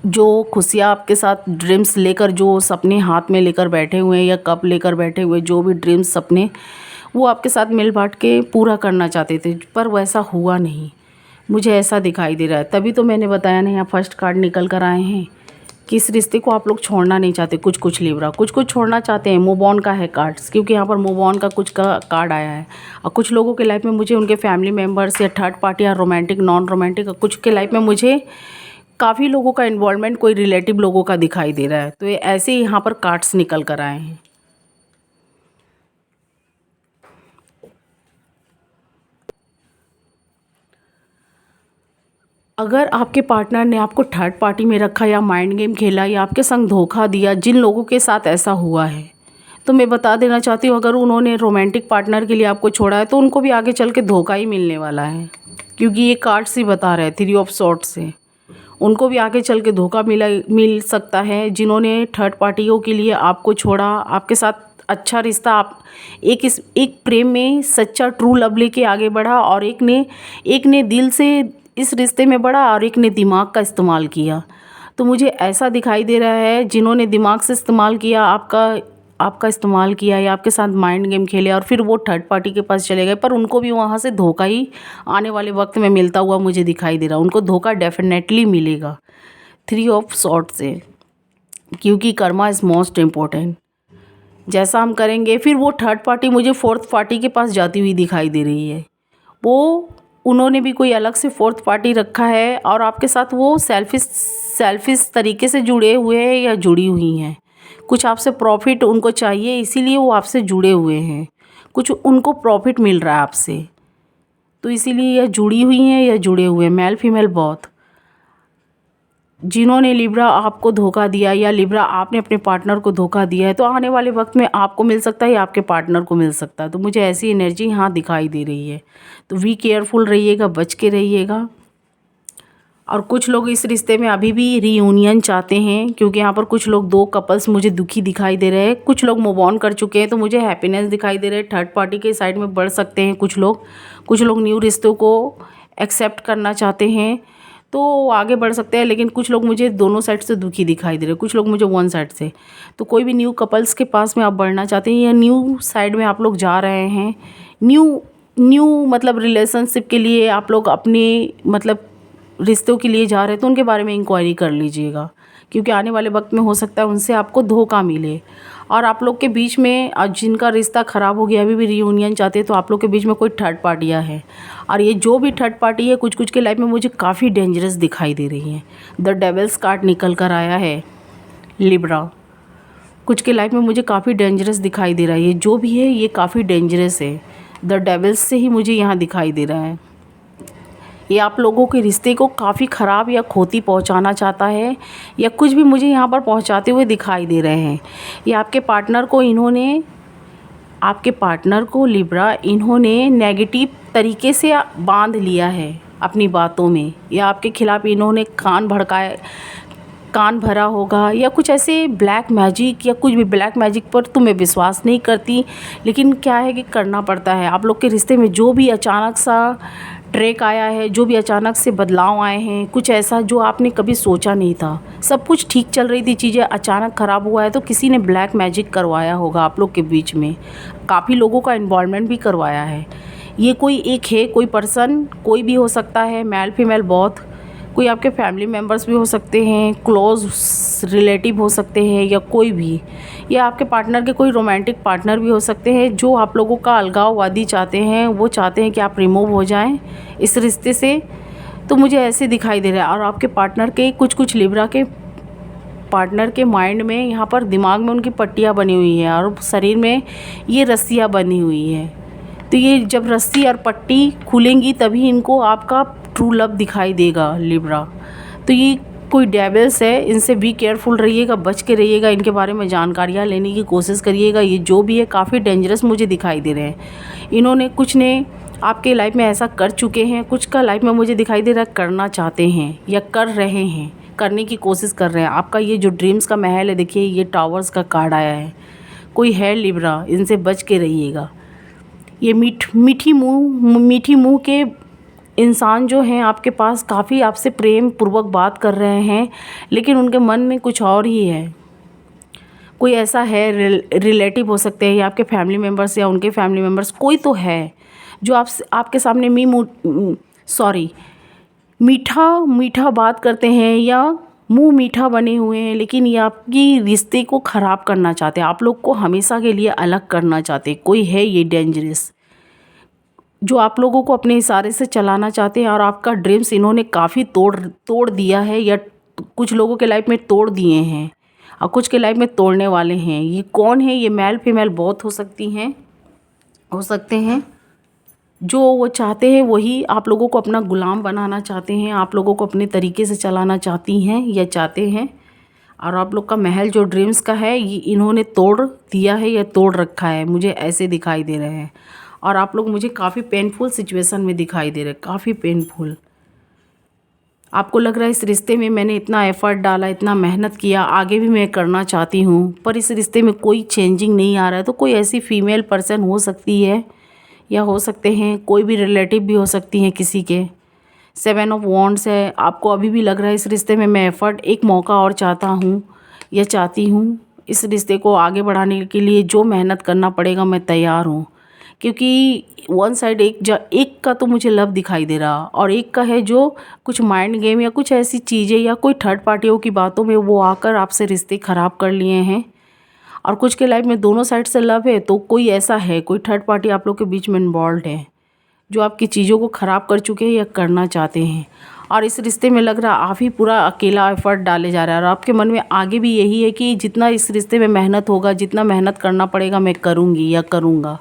जो खुशियाँ आपके साथ ड्रीम्स लेकर, जो सपने हाथ में लेकर बैठे हुए हैं या कप लेकर बैठे हुए, जो भी ड्रीम्स सपने वो आपके साथ मिल बांट के पूरा करना चाहते थे, पर वैसा हुआ नहीं। मुझे ऐसा दिखाई दे रहा है, तभी तो मैंने बताया ना, यहाँ फर्स्ट कार्ड निकल कर आए हैं कि इस रिश्ते को आप लोग छोड़ना नहीं चाहते। कुछ लिब्रा कुछ छोड़ना चाहते हैं। मूव ऑन का है कार्ड्स, क्योंकि यहाँ पर मूव ऑन का कुछ का कार्ड आया है। और कुछ लोगों के लाइफ में मुझे उनके फैमिली मेम्बर्स या थर्ड पार्टी या रोमांटिक, नॉन रोमांटिक, कुछ के लाइफ में मुझे काफ़ी लोगों का इन्वॉल्वमेंट, कोई रिलेटिव लोगों का दिखाई दे रहा है। तो ये ऐसे ही यहाँ पर कार्ड्स निकल कर आए हैं। अगर आपके पार्टनर ने आपको थर्ड पार्टी में रखा या माइंड गेम खेला या आपके संग धोखा दिया, जिन लोगों के साथ ऐसा हुआ है, तो मैं बता देना चाहती हूँ, अगर उन्होंने रोमांटिक पार्टनर के लिए आपको छोड़ा है तो उनको भी आगे चल के धोखा ही मिलने वाला है, क्योंकि ये कार्ड्स ही बता रहे हैं 3 ऑफ सॉर्ड्स से। उनको भी आगे चल के धोखा मिल सकता है। जिन्होंने थर्ड पार्टियों के लिए आपको छोड़ा, आपके साथ अच्छा रिश्ता, आप एक प्रेम में सच्चा ट्रू लव लेके आगे बढ़ा, और एक ने दिल से इस रिश्ते में बढ़ा और एक ने दिमाग का इस्तेमाल किया। तो मुझे ऐसा दिखाई दे रहा है, जिन्होंने दिमाग से इस्तेमाल किया, आपका इस्तेमाल किया या आपके साथ माइंड गेम खेले और फिर वो थर्ड पार्टी के पास चले गए, पर उनको भी वहाँ से धोखा ही आने वाले वक्त में मिलता हुआ मुझे दिखाई दे रहा है। उनको धोखा डेफिनेटली मिलेगा 3 ऑफ सॉर्ड से, क्योंकि कर्मा इज़ मोस्ट इम्पोर्टेंट। जैसा हम करेंगे, फिर वो थर्ड पार्टी मुझे फोर्थ पार्टी के पास जाती हुई दिखाई दे रही है। उन्होंने भी कोई अलग से फोर्थ पार्टी रखा है और आपके साथ वो सेल्फिश तरीके से जुड़े हुए हैं या जुड़ी हुई हैं। कुछ आपसे प्रॉफिट उनको चाहिए, इसीलिए वो आपसे जुड़े हुए हैं। कुछ उनको प्रॉफिट मिल रहा है आपसे, तो इसीलिए या जुड़ी हुई हैं या जुड़े हुए हैं, मेल फीमेल बोथ। जिन्होंने लिब्रा आपको धोखा दिया या लिब्रा आपने अपने पार्टनर को धोखा दिया है, तो आने वाले वक्त में आपको मिल सकता है या आपके पार्टनर को मिल सकता है। तो मुझे ऐसी एनर्जी यहाँ दिखाई दे रही है। तो वी केयरफुल रहिएगा, बच के रहिएगा। और कुछ लोग इस रिश्ते में अभी भी रीयूनियन चाहते हैं, क्योंकि यहाँ पर कुछ लोग, 2 कपल्स मुझे दुखी दिखाई दे रहे हैं। कुछ लोग मूव ऑन कर चुके हैं, तो मुझे हैप्पीनेस दिखाई दे रहे हैं। थर्ड पार्टी के साइड में बढ़ सकते हैं कुछ लोग न्यू रिश्तों को एक्सेप्ट करना चाहते हैं, तो आगे बढ़ सकते हैं। लेकिन कुछ लोग मुझे दोनों साइड से दुखी दिखाई दे रहे हैं, कुछ लोग मुझे वन साइड से। तो कोई भी न्यू कपल्स के पास में आप बढ़ना चाहते हैं या न्यू साइड में आप लोग जा रहे हैं, न्यू मतलब रिलेशनशिप के लिए आप लोग अपने मतलब रिश्तों के लिए जा रहे हैं तो उनके बारे में इंक्वायरी कर लीजिएगा, क्योंकि आने वाले वक्त में हो सकता है उनसे आपको धोखा मिले। और आप लोग के बीच में जिनका रिश्ता ख़राब हो गया अभी भी रियूनियन चाहते हैं, तो आप लोग के बीच में कोई थर्ड पार्टियाँ हैं। और ये जो भी थर्ड पार्टी है कुछ कुछ के लाइफ में मुझे काफ़ी डेंजरस दिखाई दे रही है। द डेविल्स कार्ड निकल कर आया है लिब्रा। कुछ के लाइफ में मुझे काफ़ी डेंजरस दिखाई दे रहा है। ये जो भी है ये काफ़ी डेंजरस है। द डेविल्स से ही मुझे यहाँ दिखाई दे रहा है। ये आप लोगों के रिश्ते को काफ़ी ख़राब या खोती पहुंचाना चाहता है, या कुछ भी मुझे यहाँ पर पहुंचाते हुए दिखाई दे रहे हैं। ये आपके पार्टनर को लिब्रा इन्होंने नेगेटिव तरीके से बांध लिया है अपनी बातों में, या आपके खिलाफ़ इन्होंने कान भरा होगा, या कुछ ऐसे ब्लैक मैजिक या कुछ भी। ब्लैक मैजिक पर तो मैं विश्वास नहीं करती, लेकिन क्या है कि करना पड़ता है। आप लोग के रिश्ते में जो भी अचानक सा ट्रैक आया है, जो भी अचानक से बदलाव आए हैं, कुछ ऐसा जो आपने कभी सोचा नहीं था। सब कुछ ठीक चल रही थी, चीज़ें अचानक ख़राब हुआ है, तो किसी ने ब्लैक मैजिक करवाया होगा आप लोग के बीच में। काफ़ी लोगों का इन्वॉल्वमेंट भी करवाया है। ये कोई एक है, कोई पर्सन कोई भी हो सकता है, मेल फीमेल बहुत। कोई आपके फैमिली मेम्बर्स भी हो सकते हैं, क्लोज रिलेटिव हो सकते हैं, या कोई भी, या आपके पार्टनर के कोई रोमांटिक पार्टनर भी हो सकते हैं जो आप लोगों का अलगाववादी चाहते हैं। वो चाहते हैं कि आप रिमूव हो जाएं इस रिश्ते से, तो मुझे ऐसे दिखाई दे रहा है। और आपके पार्टनर के कुछ लिब्रा के पार्टनर के माइंड में, यहाँ पर दिमाग में उनकी पट्टियाँ बनी हुई हैं और शरीर में ये रस्सियाँ बनी हुई हैं। तो ये जब रस्सी और पट्टी खुलेंगी तभी इनको आपका ट्रू लव दिखाई देगा लिब्रा। तो ये कोई डेविल्स है, इनसे बी केयरफुल रहिएगा, बच के रहिएगा, इनके बारे में जानकारियाँ लेने की कोशिश करिएगा। ये जो भी है काफ़ी डेंजरस मुझे दिखाई दे रहे हैं। इन्होंने कुछ ने आपके लाइफ में ऐसा कर चुके हैं, कुछ का लाइफ में मुझे दिखाई दे रहा है करना चाहते हैं या कर रहे हैं, करने की कोशिश कर रहे हैं। आपका ये जो ड्रीम्स का महल है, देखिए ये टावर्स का कार्ड आया है। कोई है लिब्रा, इनसे बच के रहिएगा। ये मीठी मुँह के इंसान जो हैं आपके पास काफ़ी आपसे प्रेम पूर्वक बात कर रहे हैं, लेकिन उनके मन में कुछ और ही है। कोई ऐसा है, रिलेटिव हो सकते हैं, या आपके फैमिली मेम्बर्स या उनके फैमिली मेम्बर्स, कोई तो है जो आपके सामने मीठा बात करते हैं या मुंह मीठा बने हुए हैं, लेकिन ये आपकी रिश्ते को ख़राब करना चाहते हैं, आप लोग को हमेशा के लिए अलग करना चाहते हैं। कोई है ये डेंजरस जो आप लोगों को अपने इशारे से चलाना चाहते हैं, और आपका ड्रीम्स इन्होंने काफ़ी तोड़ दिया है, या कुछ लोगों के लाइफ में तोड़ दिए हैं और कुछ के लाइफ में तोड़ने वाले हैं। ये कौन है? ये मेल फीमेल बहुत हो सकते हैं। जो वो चाहते हैं वही आप लोगों को अपना गुलाम बनाना चाहते हैं, आप लोगों को अपने तरीके से चलाना चाहती हैं या चाहते हैं। और आप लोग का महल जो ड्रीम्स का है ये इन्होंने तोड़ दिया है या तोड़ रखा है, मुझे ऐसे दिखाई दे रहे हैं। और आप लोग मुझे काफ़ी पेनफुल सिचुएशन में दिखाई दे रहे हैं, काफ़ी पेनफुल। आपको लग रहा है इस रिश्ते में मैंने इतना एफ़र्ट डाला, इतना मेहनत किया, आगे भी मैं करना चाहती हूँ, पर इस रिश्ते में कोई चेंजिंग नहीं आ रहा है। तो कोई ऐसी फीमेल पर्सन हो सकती है, या हो सकते हैं कोई भी रिलेटिव भी हो सकती हैं किसी के। 7 ऑफ वॉन्ड्स है। आपको अभी भी लग रहा है इस रिश्ते में मैं एफ़र्ट, एक मौका और चाहता हूँ या चाहती हूँ। इस रिश्ते को आगे बढ़ाने के लिए जो मेहनत करना पड़ेगा मैं तैयार हूँ, क्योंकि वन साइड एक का तो मुझे लव दिखाई दे रहा, और एक का है जो कुछ माइंड गेम या कुछ ऐसी चीज़ें या कोई थर्ड पार्टियों की बातों में वो आकर आपसे रिश्ते ख़राब कर लिए हैं। और कुछ के लाइफ में दोनों साइड से लव है, तो कोई ऐसा है, कोई थर्ड पार्टी आप लोग के बीच में इन्वॉल्व है जो आपकी चीज़ों को ख़राब कर चुके हैं या करना चाहते हैं। और इस रिश्ते में लग रहा आप ही पूरा अकेला एफ़र्ट डाले जा रहा है, और आपके मन में आगे भी यही है कि जितना इस रिश्ते में मेहनत होगा, जितना मेहनत करना पड़ेगा मैं करूँगी या करूँगा।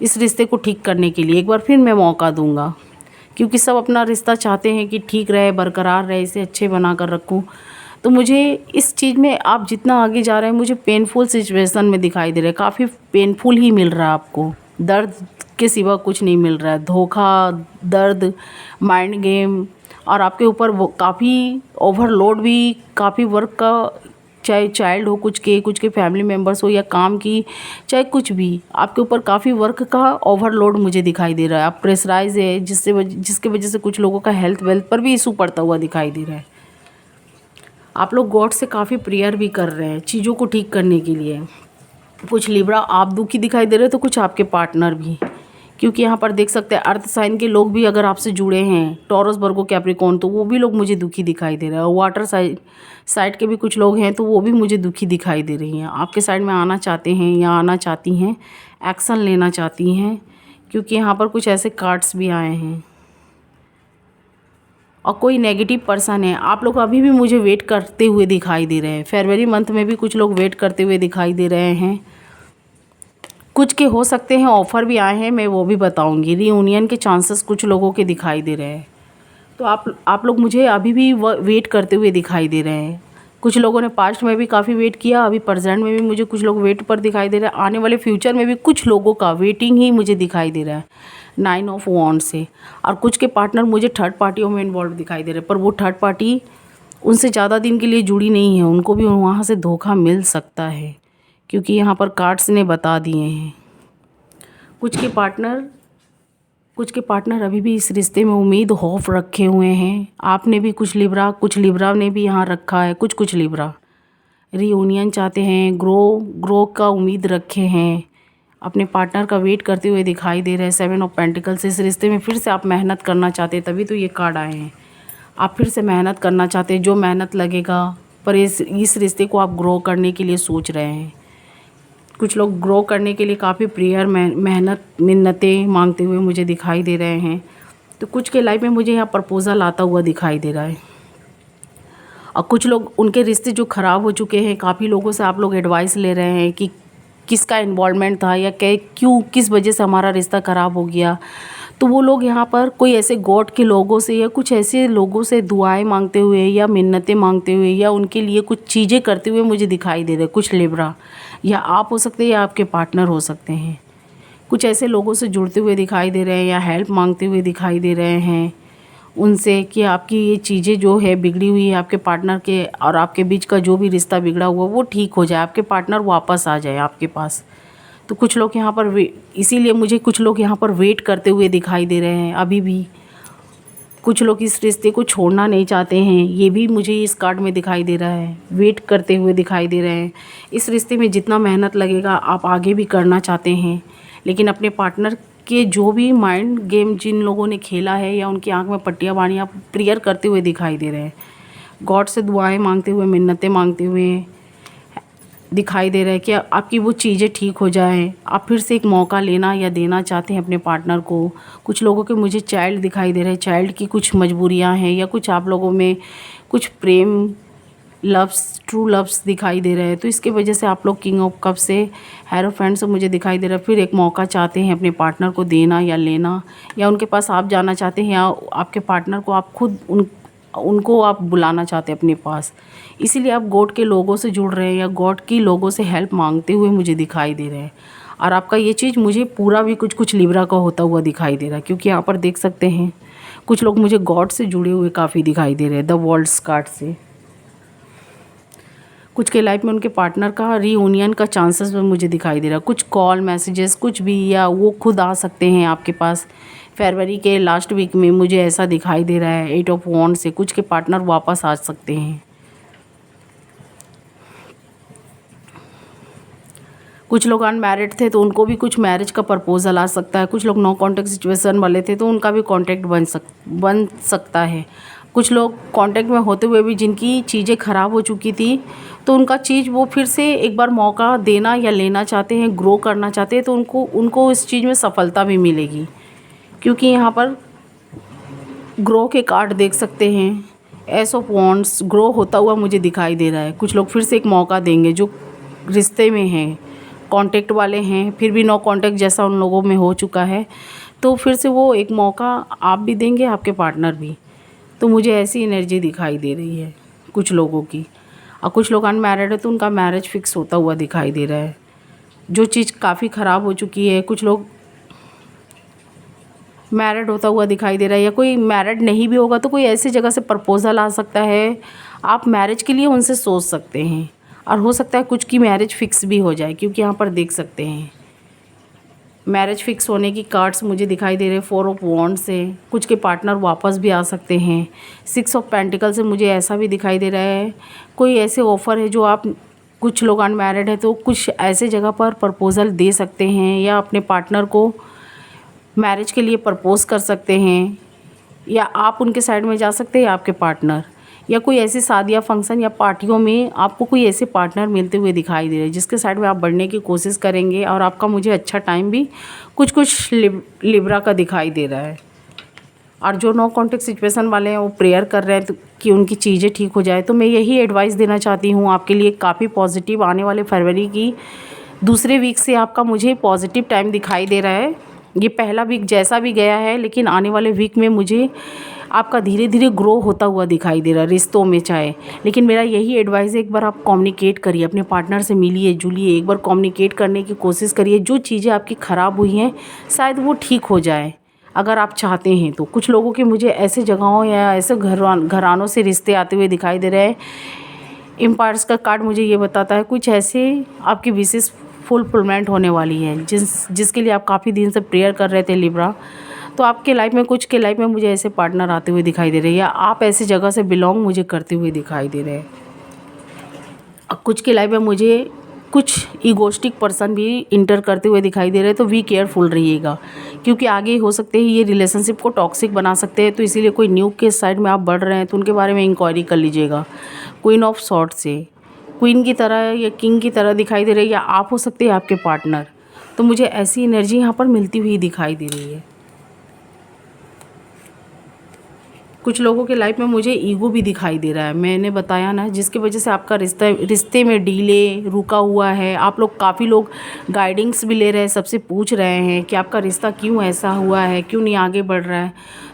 इस रिश्ते को ठीक करने के लिए एक बार फिर मैं मौका दूंगा, क्योंकि सब अपना रिश्ता चाहते हैं कि ठीक रहे, बरकरार रहे, इसे अच्छे बना कर रखूँ। तो मुझे इस चीज़ में आप जितना आगे जा रहे हैं मुझे पेनफुल सिचुएशन में दिखाई दे रहा है, काफ़ी पेनफुल ही मिल रहा है आपको, दर्द के सिवा कुछ नहीं मिल रहा है। धोखा, दर्द, माइंड गेम, और आपके ऊपर वो काफ़ी ओवरलोड भी, काफ़ी वर्क का, चाहे चाइल्ड हो कुछ के फैमिली मेम्बर्स हो या काम की, चाहे कुछ भी, आपके ऊपर काफ़ी वर्क का ओवरलोड मुझे दिखाई दे रहा है। आप प्रेशराइज है, जिसके वजह से कुछ लोगों का हेल्थ वेल्थ पर भी इशू पड़ता हुआ दिखाई दे रहा है। आप लोग गॉड से काफ़ी प्रेयर भी कर रहे हैं चीज़ों को ठीक करने के लिए। कुछ लिब्रा आप दुखी दिखाई दे रहे हैं, तो कुछ आपके पार्टनर भी, क्योंकि यहाँ पर देख सकते हैं अर्थ साइन के लोग भी अगर आपसे जुड़े हैं, टॉरस, वर्गो, कैप्रिकॉर्न, तो वो भी लोग मुझे दुखी दिखाई दे रहे हैं। और वाटर साइड के भी कुछ लोग हैं तो वो भी मुझे दुखी दिखाई दे रही हैं। आपके साइड में आना चाहते हैं या आना चाहती हैं, एक्शन लेना चाहती हैं, क्योंकि यहाँ पर कुछ ऐसे कार्ड्स भी आए हैं। और कोई नेगेटिव पर्सन है, आप लोग अभी भी मुझे वेट करते हुए दिखाई दे रहे हैं। फरवरी मंथ में भी कुछ लोग वेट करते हुए दिखाई दे रहे हैं। कुछ के हो सकते हैं ऑफ़र भी आए हैं, मैं वो भी बताऊंगी। रीयूनियन के चांसेस कुछ लोगों के दिखाई दे रहे हैं। तो आप लोग मुझे अभी भी वेट करते हुए दिखाई दे रहे हैं। कुछ लोगों ने पास्ट में भी काफ़ी वेट किया, अभी प्रेजेंट में भी मुझे कुछ लोग वेट पर दिखाई दे रहे हैं। आने वाले फ्यूचर में भी कुछ लोगों का वेटिंग ही मुझे दिखाई दे रहा है 9 ऑफ वॉन्ड से। और कुछ के पार्टनर मुझे थर्ड पार्टियों में इन्वॉल्व दिखाई दे रहे हैं, पर वो थर्ड पार्टी उनसे ज़्यादा दिन के लिए जुड़ी नहीं है, उनको भी वहाँ से धोखा मिल सकता है, क्योंकि यहाँ पर कार्ड्स ने बता दिए हैं। कुछ के पार्टनर अभी भी इस रिश्ते में उम्मीद होप रखे हुए हैं। आपने भी कुछ लिब्रा ने भी यहाँ रखा है। कुछ लिब्रा रीयूनियन चाहते हैं, ग्रो का उम्मीद रखे हैं, अपने पार्टनर का वेट करते हुए दिखाई दे रहे हैं। 7 ऑफ पेंटिकल्स, इस रिश्ते में फिर से आप मेहनत करना चाहते हैं, तभी तो ये कार्ड आए हैं। आप फिर से मेहनत करना चाहते हैं, जो मेहनत लगेगा, पर इस रिश्ते को आप ग्रो करने के लिए सोच रहे हैं। कुछ लोग ग्रो करने के लिए काफ़ी प्रेयर, मेहनत, मिन्नतें मांगते हुए मुझे दिखाई दे रहे हैं। तो कुछ के लाइफ में मुझे यहाँ प्रपोज़ल आता हुआ दिखाई दे रहा है। और कुछ लोग, उनके रिश्ते जो ख़राब हो चुके हैं, काफ़ी लोगों से आप लोग एडवाइस ले रहे हैं कि किसका इन्वॉल्वमेंट था या किस वजह से हमारा रिश्ता ख़राब हो गया। तो वो लोग यहाँ पर कोई ऐसे गॉड के लोगों से या कुछ ऐसे लोगों से दुआएं मांगते हुए या मिन्नतें मांगते हुए या उनके लिए कुछ चीज़ें करते हुए मुझे दिखाई दे रहे हैं। कुछ लिब्रा, या आप हो सकते हैं या आपके पार्टनर हो सकते हैं, कुछ ऐसे लोगों से जुड़ते हुए दिखाई दे रहे हैं या हेल्प मांगते हुए दिखाई दे रहे हैं उनसे, कि आपकी ये चीज़ें जो है बिगड़ी हुई है, आपके पार्टनर के और आपके बीच का जो भी रिश्ता बिगड़ा हुआ वो ठीक हो जाए, आपके पार्टनर वापस आ जाए आपके पास। तो कुछ लोग यहाँ पर इसीलिए मुझे कुछ लोग यहाँ पर वेट करते हुए दिखाई दे रहे हैं अभी भी। कुछ लोग इस रिश्ते को छोड़ना नहीं चाहते हैं, ये भी मुझे इस कार्ड में दिखाई दे रहा है। वेट करते हुए दिखाई दे रहे हैं। इस रिश्ते में जितना मेहनत लगेगा आप आगे भी करना चाहते हैं, लेकिन अपने पार्टनर के जो भी माइंड गेम जिन लोगों ने खेला है या उनकी आंख में पट्टियाँ बांधी, आप प्रेयर करते हुए दिखाई दे रहे हैं। गॉड से दुआएं मांगते हुए, मिन्नतें मांगते हुए दिखाई दे रहा है कि आपकी वो चीज़ें ठीक हो जाएं। आप फिर से एक मौका लेना या देना चाहते हैं अपने पार्टनर को। कुछ लोगों के मुझे चाइल्ड दिखाई दे रहे हैं, चाइल्ड की कुछ मजबूरियां हैं या कुछ आप लोगों में कुछ प्रेम, लव्स, ट्रू लव्स दिखाई दे रहे हैं। तो इसके वजह से आप लोग किंग ऑफ कप से, हेरोफेंट से मुझे दिखाई दे रहा है, फिर एक मौका चाहते हैं अपने पार्टनर को देना या लेना, या उनके पास आप जाना चाहते हैं, या आपके पार्टनर को आप खुद उनको आप बुलाना चाहते हैं अपने पास। इसीलिए आप गॉड के लोगों से जुड़ रहे हैं या गॉड की लोगों से हेल्प मांगते हुए मुझे दिखाई दे रहे हैं। और आपका ये चीज़ मुझे पूरा भी कुछ लिब्रा का होता हुआ दिखाई दे रहा है, क्योंकि यहाँ पर देख सकते हैं कुछ लोग मुझे गॉड से जुड़े हुए काफ़ी दिखाई दे रहे हैं, द वर्ल्ड्स कार्ड से। कुछ के लाइफ में उनके पार्टनर का रीयूनियन का चांसेस में मुझे दिखाई दे रहा है। कुछ कॉल, मैसेजेस, कुछ भी, या वो खुद आ सकते हैं आपके पास। फरवरी के लास्ट वीक में मुझे ऐसा दिखाई दे रहा है 8 ऑफ वॉन्ड से। कुछ के पार्टनर वापस आ सकते हैं। कुछ लोग अनमैरिड थे तो उनको भी कुछ मैरिज का प्रपोजल आ सकता है। कुछ लोग नो कॉन्टैक्ट सिचुएशन वाले थे तो उनका भी कॉन्टैक्ट बन सकता है। कुछ लोग कांटेक्ट में होते हुए भी जिनकी चीज़ें ख़राब हो चुकी थी, तो उनका चीज़ वो फिर से एक बार मौका देना या लेना चाहते हैं, ग्रो करना चाहते हैं, तो उनको इस चीज़ में सफलता भी मिलेगी। क्योंकि यहाँ पर ग्रो के कार्ड देख सकते हैं, एस ऑफ वॉन्ड्स, ग्रो होता हुआ मुझे दिखाई दे रहा है। कुछ लोग फिर से एक मौका देंगे जो रिश्ते में हैं, कांटेक्ट वाले हैं, फिर भी नो कांटेक्ट जैसा उन लोगों में हो चुका है, तो फिर से वो एक मौका आप भी देंगे, आपके पार्टनर भी। तो मुझे ऐसी एनर्जी दिखाई दे रही है कुछ लोगों की। और कुछ लोग अनमैरिड है तो उनका मैरिज फिक्स होता हुआ दिखाई दे रहा है। जो चीज़ काफ़ी ख़राब हो चुकी है, कुछ लोग मैरिड होता हुआ दिखाई दे रहा है, या कोई मैरिड नहीं भी होगा तो कोई ऐसी जगह से प्रपोज़ल आ सकता है, आप मैरिज के लिए उनसे सोच सकते हैं। और हो सकता है कुछ की मैरिज फिक्स भी हो जाए, क्योंकि यहाँ पर देख सकते हैं मैरिज फिक्स होने की कार्ड्स मुझे दिखाई दे रहे हैं 4 ऑफ वॉन्ड से। कुछ के पार्टनर वापस भी आ सकते हैं। 6 ऑफ पेंटिकल से मुझे ऐसा भी दिखाई दे रहा है, कोई ऐसे ऑफ़र है जो आप, कुछ लोग अनमैरिड है तो कुछ ऐसे जगह पर प्रपोज़ल दे सकते हैं, या अपने पार्टनर को मैरिज के लिए प्रपोज़ कर सकते हैं, या आप उनके साइड में जा सकते हैं या आपके पार्टनर, या कोई ऐसी शादी या फंक्शन या पार्टियों में आपको कोई ऐसे पार्टनर मिलते हुए दिखाई दे रहे हैं जिसके साइड में आप बढ़ने की कोशिश करेंगे। और आपका मुझे अच्छा टाइम भी कुछ लिब्रा का दिखाई दे रहा है। और जो नो कॉन्टेक्ट सिचुएशन वाले हैं वो प्रेयर कर रहे हैं तो कि उनकी चीज़ें ठीक हो जाए। तो मैं यही एडवाइस देना चाहती हूँ आपके लिए, काफ़ी पॉजिटिव आने वाले फरवरी की दूसरे वीक से आपका मुझे पॉजिटिव टाइम दिखाई दे रहा है। ये पहला वीक जैसा भी गया है, लेकिन आने वाले वीक में मुझे आपका धीरे धीरे ग्रो होता हुआ दिखाई दे रहा है रिश्तों में चाहे। लेकिन मेरा यही एडवाइस है, एक बार आप कम्युनिकेट करिए, अपने पार्टनर से मिलिए जुलिए, एक बार कम्युनिकेट करने की कोशिश करिए। जो चीज़ें आपकी ख़राब हुई हैं शायद वो ठीक हो जाए अगर आप चाहते हैं तो। कुछ लोगों के मुझे ऐसे जगहों या ऐसे घरानों से रिश्ते आते हुए दिखाई दे रहे हैं। एम्पायर्स का कार्ड मुझे ये बताता है कुछ ऐसे आपकी विशेष फुलफिलमेंट होने वाली है जिसके लिए आप काफ़ी दिन से प्रेयर कर रहे थे लिब्रा। तो आपके लाइफ में कुछ के लाइफ में मुझे ऐसे पार्टनर आते हुए दिखाई दे रहे हैं, या आप ऐसी जगह से बिलोंग मुझे करते हुए दिखाई दे रहे हैं। कुछ के लाइफ में मुझे कुछ ईगोस्टिक पर्सन भी इंटर करते हुए दिखाई दे रहे हैं। तो बी केयरफुल रहिएगा, क्योंकि आगे हो सकते हैं ये रिलेशनशिप को टॉक्सिक बना सकते हैं। तो इसीलिए कोई न्यू के साइड में आप बढ़ रहे हैं तो उनके बारे में इंक्वायरी कर लीजिएगा। क्वीन ऑफ सॉर्ड से क्वीन की तरह या किंग की तरह दिखाई दे रही है, या आप हो सकते हैं आपके पार्टनर। तो मुझे ऐसी एनर्जी यहाँ पर मिलती हुई दिखाई दे रही है। कुछ लोगों के लाइफ में मुझे ईगो भी दिखाई दे रहा है, मैंने बताया ना, जिसकी वजह से आपका रिश्ते में डिले रुका हुआ है। आप लोग काफ़ी लोग गाइडिंग्स भी ले रहे हैं, सबसे पूछ रहे हैं कि आपका रिश्ता क्यों ऐसा हुआ है, क्यों नहीं आगे बढ़ रहा है।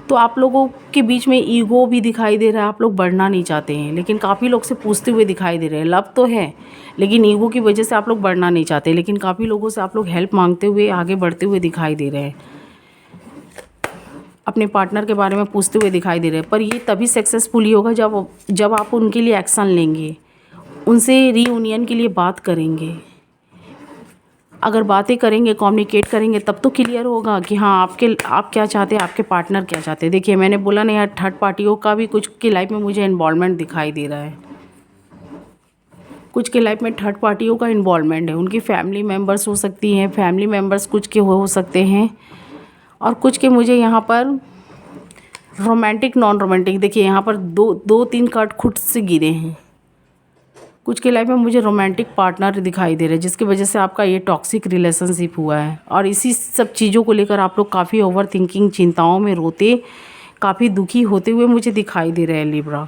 तो आप लोगों के बीच में ईगो भी दिखाई दे रहा है, आप लोग बढ़ना नहीं चाहते हैं। लेकिन काफ़ी लोग से पूछते हुए दिखाई दे रहे हैं, लव तो है लेकिन ईगो की वजह से आप लोग बढ़ना नहीं चाहते। लेकिन काफ़ी लोगों से आप लोग हेल्प मांगते हुए आगे बढ़ते हुए दिखाई दे रहे हैं, अपने पार्टनर के बारे में पूछते हुए दिखाई दे रहे हैं। पर ये तभी सक्सेसफुली होगा जब आप उनके लिए एक्शन लेंगे, उनसे रीयूनियन के लिए बात करेंगे। अगर बातें करेंगे, कम्युनिकेट करेंगे, तब तो क्लियर होगा कि हाँ आप क्या चाहते हैं, आपके पार्टनर क्या चाहते हैं। देखिए मैंने बोला ना यार, थर्ड पार्टियों का भी कुछ की लाइफ में मुझे इन्वॉल्वमेंट दिखाई दे रहा है। कुछ के लाइफ में थर्ड पार्टियों का इन्वॉल्वमेंट है, उनकी फैमिली मेम्बर्स हो सकती हैं, फैमिली मेम्बर्स कुछ के हो सकते हैं। और कुछ के मुझे यहाँ पर रोमांटिक नॉन रोमांटिक, देखिए यहाँ पर दो तीन कार्ड खुद से गिरे हैं। कुछ के लाइफ में मुझे रोमांटिक पार्टनर दिखाई दे रहे हैं जिसकी वजह से आपका ये टॉक्सिक रिलेशनशिप हुआ है। और इसी सब चीज़ों को लेकर आप लोग काफ़ी ओवर थिंकिंग, चिंताओं में रोते, काफ़ी दुखी होते हुए मुझे दिखाई दे रहे हैं लिब्रा।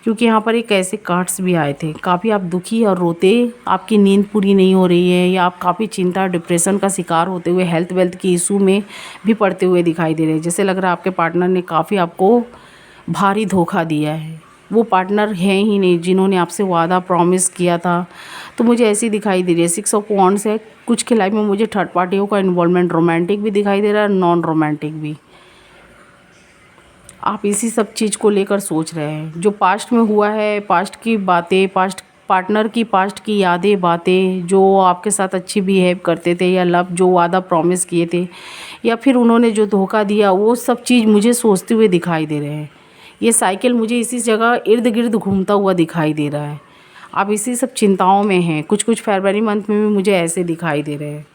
क्योंकि यहाँ पर एक ऐसे कार्ड्स भी आए थे, काफ़ी आप दुखी और रोते, आपकी नींद पूरी नहीं हो रही है, या आप काफ़ी चिंता डिप्रेशन का शिकार होते हुए हेल्थ वेल्थ की इशू में भी पड़ते हुए दिखाई दे रहे हैं। जैसे लग रहा है आपके पार्टनर ने काफ़ी आपको भारी धोखा दिया है, वो पार्टनर हैं ही नहीं जिन्होंने आपसे वादा प्रॉमिस किया था। तो मुझे ऐसी दिखाई दे रही है। 6 ऑफ वॉन्ड्स है। कुछ के लाइफ में मुझे थर्ड पार्टियों का इन्वॉल्वमेंट रोमांटिक भी दिखाई दे रहा है, नॉन रोमांटिक भी। आप इसी सब चीज़ को लेकर सोच रहे हैं, जो पास्ट में हुआ है, पास्ट की बातें, पास्ट पार्टनर की पास्ट की यादें, बातें जो आपके साथ अच्छी बिहेव करते थे, या लव जो वादा प्रॉमिस किए थे, या फिर उन्होंने जो धोखा दिया, वो सब चीज़ मुझे सोचते हुए दिखाई दे रहे हैं। ये साइकिल मुझे इसी जगह इर्द गिर्द घूमता हुआ दिखाई दे रहा है। आप इसी सब चिंताओं में हैं। कुछ फरवरी मंथ में भी मुझे ऐसे दिखाई दे रहे हैं।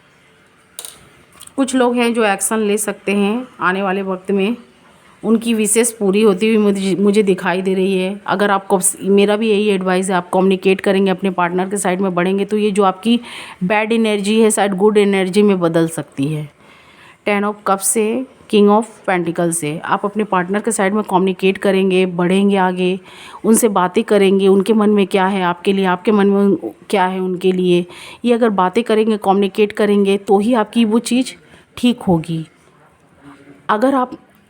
कुछ लोग हैं जो एक्शन ले सकते हैं आने वाले वक्त में, उनकी विशेष पूरी होती हुई मुझे दिखाई दे रही है। अगर आपको, मेरा भी यही एडवाइस है, आप कम्युनिकेट करेंगे, अपने पार्टनर के साइड में बढ़ेंगे, तो ये जो आपकी बैड एनर्जी है शायद गुड एनर्जी में बदल सकती है। 10 ऑफ कप से किंग ऑफ पेंटिकल से आप अपने पार्टनर के साइड में कम्युनिकेट करेंगे, बढ़ेंगे आगे, उनसे बातें करेंगे, उनके मन में क्या है आपके लिए, आपके मन में क्या है उनके लिए। ये अगर बातें करेंगे, कम्युनिकेट करेंगे, तो ही आपकी वो चीज़ ठीक होगी।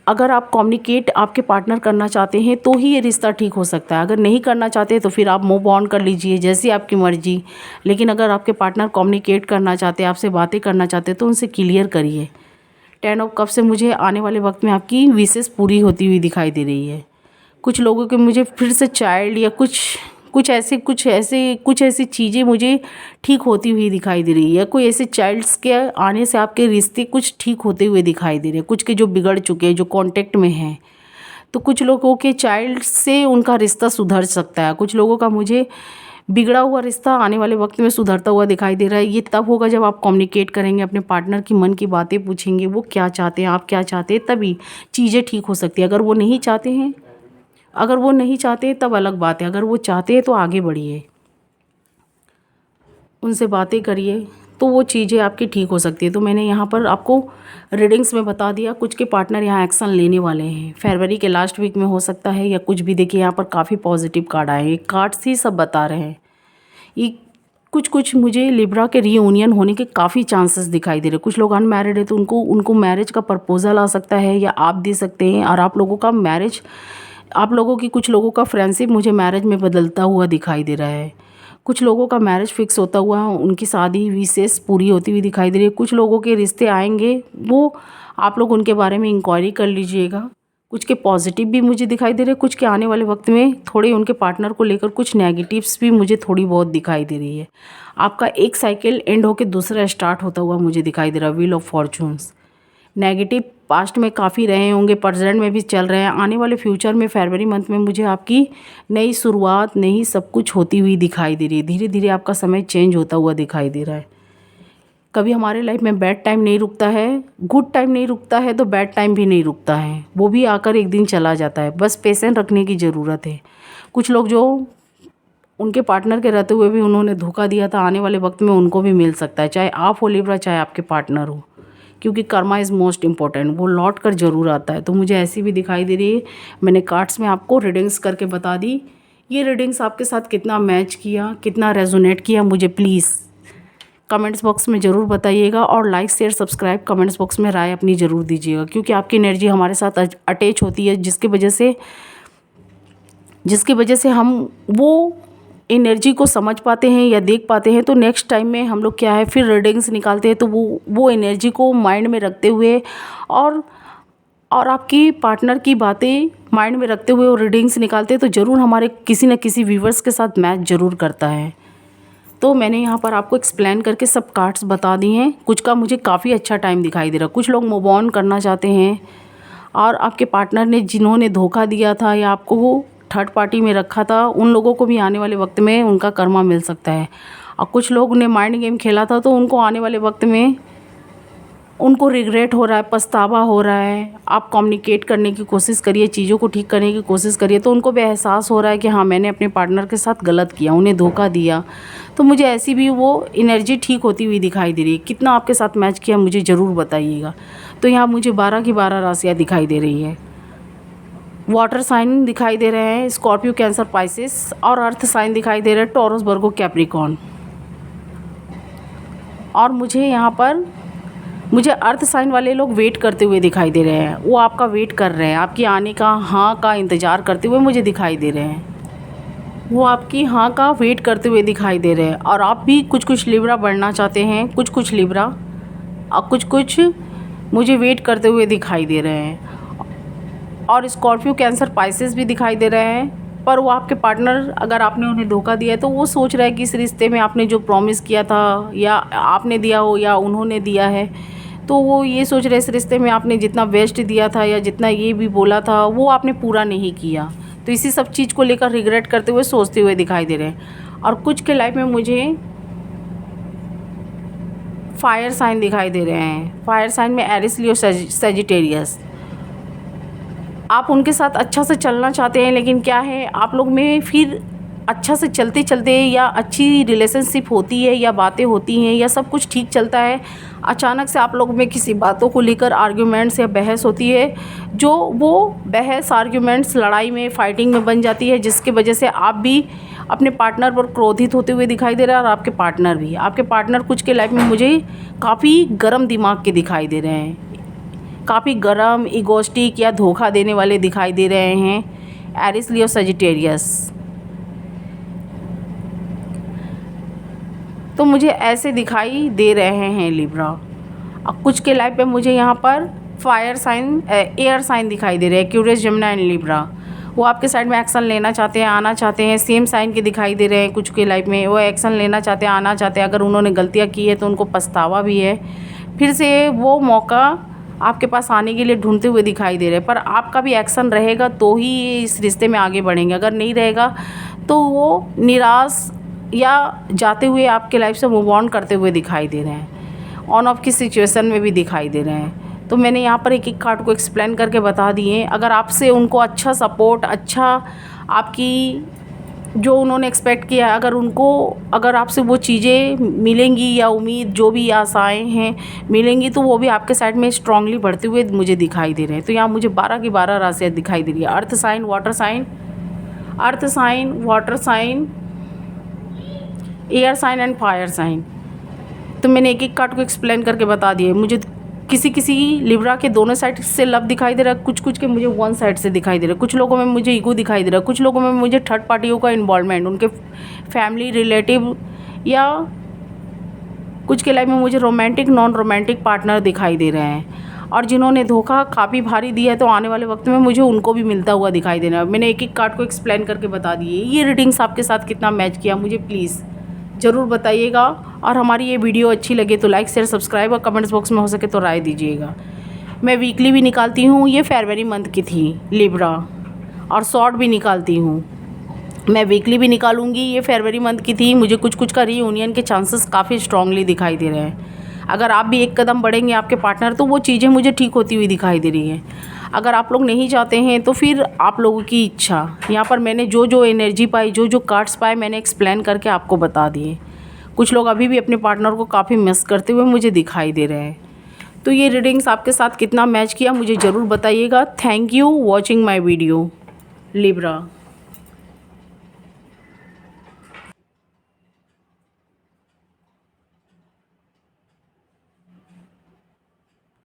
अगर आप कम्युनिकेट आपके पार्टनर करना चाहते हैं तो ही ये रिश्ता ठीक हो सकता है। अगर नहीं करना चाहते तो फिर आप मूव ऑन कर लीजिए, जैसी आपकी मर्जी। लेकिन अगर आपके पार्टनर कम्युनिकेट करना चाहते हैं, आपसे बातें करना चाहते हैं, तो उनसे क्लियर करिए। 10 ऑफ कप से मुझे आने वाले वक्त में आपकी विशेष पूरी होती हुई दिखाई दे रही है। कुछ लोगों के मुझे फिर से चाइल्ड या कुछ ऐसी चीज़ें मुझे ठीक होती हुई दिखाई दे रही है। कोई ऐसे चाइल्ड्स के आने से आपके रिश्ते कुछ ठीक होते हुए दिखाई दे रहे हैं। कुछ के जो बिगड़ चुके हैं, जो कांटेक्ट में हैं, तो कुछ लोगों के चाइल्ड से उनका रिश्ता सुधर सकता है। कुछ लोगों का मुझे बिगड़ा हुआ रिश्ता आने वाले वक्त में सुधरता हुआ दिखाई दे रहा है। ये तब होगा जब आप कम्युनिकेट करेंगे, अपने पार्टनर की मन की बातें पूछेंगे, वो क्या चाहते हैं, आप क्या चाहते हैं, तभी चीज़ें ठीक हो सकती है। अगर वो नहीं चाहते हैं, तब अलग बात है। अगर वो चाहते हैं तो आगे बढ़िए, उनसे बातें करिए, तो वो चीज़ें आपकी ठीक हो सकती है। तो मैंने यहाँ पर आपको रीडिंग्स में बता दिया, कुछ के पार्टनर यहाँ एक्शन लेने वाले हैं, फरवरी के लास्ट वीक में हो सकता है या कुछ भी। देखिए यहाँ पर काफ़ी पॉजिटिव कार्ड आए हैं, कार्ड्स ही सब बता रहे हैं। ये कुछ मुझे लिब्रा के रीयूनियन होने के काफ़ी चांसेस दिखाई दे रहे हैं। कुछ लोग अनमैरिड है तो उनको मैरिज का प्रपोजल आ सकता है या आप दे सकते हैं। और आप लोगों की कुछ लोगों का फ्रेंडशिप मुझे मैरिज में बदलता हुआ दिखाई दे रहा है। कुछ लोगों का मैरिज फिक्स होता हुआ, उनकी शादी विशेष पूरी होती हुई दिखाई दे रही है। कुछ लोगों के रिश्ते आएंगे, वो आप लोग उनके बारे में इंक्वायरी कर लीजिएगा। कुछ के पॉजिटिव भी मुझे दिखाई दे रहे हैं, कुछ के आने वाले वक्त में थोड़े उनके पार्टनर को लेकर कुछ नेगेटिव्स भी मुझे थोड़ी बहुत दिखाई दे रही है। आपका एक साइकिल एंड होकर दूसरा स्टार्ट होता हुआ मुझे दिखाई दे रहा है। Wheel of fortunes negative past में काफ़ी रहे होंगे, प्रेजेंट में भी चल रहे हैं, आने वाले फ्यूचर में फरवरी मंथ में मुझे आपकी नई शुरुआत, नई सब कुछ होती हुई दिखाई दे रही है। धीरे धीरे आपका समय चेंज होता हुआ दिखाई दे रहा है। कभी हमारे लाइफ में बैड टाइम नहीं रुकता है, गुड टाइम नहीं रुकता है, तो बैड टाइम भी नहीं रुकता है, वो भी आकर एक दिन चला जाता है। बस पेशेंस रखने की ज़रूरत है। कुछ लोग जो उनके पार्टनर के रहते हुए भी उन्होंने धोखा दिया था, आने वाले वक्त में उनको भी मिल सकता है, चाहे आप हो लिब्रा, चाहे आपके पार्टनर हो, क्योंकि कर्मा इज़ मोस्ट इम्पॉर्टेंट, वो लौट कर ज़रूर आता है। तो मुझे ऐसी भी दिखाई दे रही है। मैंने कार्ड्स में आपको रीडिंग्स करके बता दी। ये रीडिंग्स आपके साथ कितना मैच किया, कितना रेजोनेट किया, मुझे प्लीज़ कमेंट्स बॉक्स में ज़रूर बताइएगा। और like share subscribe comments box में राय अपनी ज़रूर दीजिएगा, क्योंकि आपकी एनर्जी हमारे साथ अटैच होती है, जिसकी वजह से हम वो एनर्जी को समझ पाते हैं या देख पाते हैं। तो नेक्स्ट टाइम में हम लोग क्या है, फिर रीडिंग्स निकालते हैं तो वो एनर्जी को माइंड में रखते हुए और आपकी पार्टनर की बातें माइंड में रखते हुए वो रीडिंग्स निकालते हैं, तो ज़रूर हमारे किसी न किसी व्यूवर्स के साथ मैच ज़रूर करता है। तो मैंने यहाँ पर आपको एक्सप्लेन करके सब कार्ड्स बता दिए हैं। कुछ का मुझे काफ़ी अच्छा टाइम दिखाई दे रहा है, कुछ लोग मूव ऑन करना चाहते हैं, और आपके पार्टनर ने जिन्होंने धोखा दिया था या आपको थर्ड पार्टी में रखा था, उन लोगों को भी आने वाले वक्त में उनका कर्मा मिल सकता है। और कुछ लोग ने माइंड गेम खेला था, तो उनको आने वाले वक्त में उनको रिग्रेट हो रहा है, पछतावा हो रहा है। आप कम्युनिकेट करने की कोशिश करिए, चीज़ों को ठीक करने की कोशिश करिए, तो उनको भी एहसास हो रहा है कि हाँ, मैंने अपने पार्टनर के साथ गलत किया, उन्हें धोखा दिया। तो मुझे ऐसी भी वो एनर्जी ठीक होती हुई दिखाई दे रही है। कितना आपके साथ मैच किया मुझे ज़रूर बताइएगा। तो यहाँ मुझे 12 की 12 राशियाँ दिखाई दे रही है। वाटर साइन दिखाई दे रहे हैं, स्कॉर्पियो, कैंसर, पाइसेस, और अर्थ साइन दिखाई दे रहे हैं, टॉरस, वर्गो, कैप्रिकॉर्न। और मुझे अर्थ साइन वाले लोग वेट करते हुए दिखाई दे रहे हैं, वो आपका वेट कर रहे हैं, आपकी आने का हाँ का इंतज़ार करते हुए मुझे दिखाई दे रहे हैं। वो आपकी हाँ का वेट करते हुए दिखाई दे रहे हैं। और आप भी कुछ लिब्रा बढ़ना चाहते हैं, कुछ लिब्रा, और कुछ मुझे वेट करते हुए दिखाई दे रहे हैं। और स्कॉर्पियो, कैंसर, पाइसेस भी दिखाई दे रहे हैं। पर वो आपके पार्टनर, अगर आपने उन्हें धोखा दिया है तो वो सोच रहा है कि इस रिश्ते में आपने जो प्रॉमिस किया था, या आपने दिया हो या उन्होंने दिया है, तो वो ये सोच रहे इस रिश्ते में आपने जितना बेस्ट दिया था या जितना ये भी बोला था वो आपने पूरा नहीं किया। तो इसी सब चीज़ को लेकर रिग्रेट करते हुए, सोचते हुए दिखाई दे रहे हैं। और कुछ के लाइफ में मुझे फायर साइन दिखाई दे रहे हैं। फायर साइन में एरिस, लियो, सजिटेरियस। आप उनके साथ अच्छा से चलना चाहते हैं, लेकिन क्या है, आप लोग में फिर अच्छा से चलते चलते या अच्छी रिलेशनशिप होती है या बातें होती हैं या सब कुछ ठीक चलता है, अचानक से आप लोग में किसी बातों को लेकर आर्ग्यूमेंट्स या बहस होती है, जो वो बहस, आर्ग्यूमेंट्स लड़ाई में, फाइटिंग में बन जाती है, जिसकी वजह से आप भी अपने पार्टनर पर क्रोधित होते हुए दिखाई दे रहा है, और आपके पार्टनर कुछ के लाइफ में मुझे काफ़ी गर्म दिमाग के दिखाई दे रहे हैं, काफ़ी गरम, इगोस्टिक या धोखा देने वाले दिखाई दे रहे हैं। एरिस, लियो, सजिटेरियस। तो मुझे ऐसे दिखाई दे रहे हैं लिब्रा। अब कुछ के लाइफ पे मुझे यहाँ पर फायर साइन, एयर साइन दिखाई दे रहे हैं, एक्वेरियस, जेमिनी एंड लिब्रा। वो आपके साइड में एक्शन लेना चाहते हैं, आना चाहते हैं। सेम साइन के दिखाई दे रहे हैं कुछ के लाइफ में, वो एक्शन लेना चाहते हैं, आना चाहते हैं। अगर उन्होंने गलतियाँ की है तो उनको पछतावा भी है, फिर से वो मौका आपके पास आने के लिए ढूंढते हुए दिखाई दे रहे हैं। पर आपका भी एक्शन रहेगा तो ही इस रिश्ते में आगे बढ़ेंगे, अगर नहीं रहेगा तो वो निराश या जाते हुए आपके लाइफ से मूव ऑन करते हुए दिखाई दे रहे हैं, ऑन ऑफ की सिचुएशन में भी दिखाई दे रहे हैं। तो मैंने यहाँ पर एक एक कार्ड को एक्सप्लेन करके बता दिए। अगर आपसे उनको अच्छा सपोर्ट, अच्छा आपकी जो उन्होंने एक्सपेक्ट किया, अगर आपसे वो चीज़ें मिलेंगी या उम्मीद जो भी आशाएं हैं मिलेंगी, तो वो भी आपके साइड में स्ट्रांगली बढ़ते हुए मुझे दिखाई दे रहे हैं। तो यहाँ मुझे 12 की 12 राशियाँ दिखाई दे रही है। Earth sign, water sign, earth sign, water sign, air sign and fire sign. तो मैंने एक एक कार्ड को एक्सप्लेन करके बता दिए। मुझे किसी लिब्रा के दोनों साइड से लव दिखाई दे रहा है, कुछ के मुझे वन साइड से दिखाई दे रहा है। कुछ लोगों में मुझे ईगो दिखाई दे रहा है, कुछ लोगों में मुझे थर्ड पार्टियों का इन्वॉल्वमेंट, उनके फैमिली रिलेटिव, या कुछ के लाइफ में मुझे रोमांटिक नॉन रोमांटिक पार्टनर दिखाई दे रहे हैं। और जिन्होंने धोखा काफ़ी भारी दिया है, तो आने वाले वक्त में मुझे उनको भी मिलता हुआ दिखाई दे रहा है। मैंने एक एक कार्ड को एक्सप्लेन करके बता दिए। ये रीडिंग्स आपके साथ कितना मैच किया मुझे प्लीज़ ज़रूर बताइएगा। और हमारी ये वीडियो अच्छी लगे तो लाइक, शेयर, सब्सक्राइब और कमेंट्स बॉक्स में हो सके तो राय दीजिएगा। मैं वीकली भी निकालती हूँ, ये फरवरी मंथ की थी लिब्रा, और शॉर्ट भी निकालती हूँ। मैं वीकली भी निकालूंगी, ये फरवरी मंथ की थी। मुझे कुछ का रीयूनियन के चांसेस काफ़ी स्ट्रांगली दिखाई दे रहे हैं। अगर आप भी एक कदम बढ़ेंगे आपके पार्टनर, तो वो चीज़ें मुझे ठीक होती हुई दिखाई दे रही हैं। अगर आप लोग नहीं चाहते हैं तो फिर आप लोगों की इच्छा। यहाँ पर मैंने जो एनर्जी पाई, जो कार्ड्स पाए, मैंने एक्सप्लेन करके आपको बता दिए। कुछ लोग अभी भी अपने पार्टनर को काफ़ी मिस करते हुए मुझे दिखाई दे रहे हैं। तो ये रीडिंग्स आपके साथ कितना मैच किया मुझे ज़रूर बताइएगा। Thank you watching my video Libra.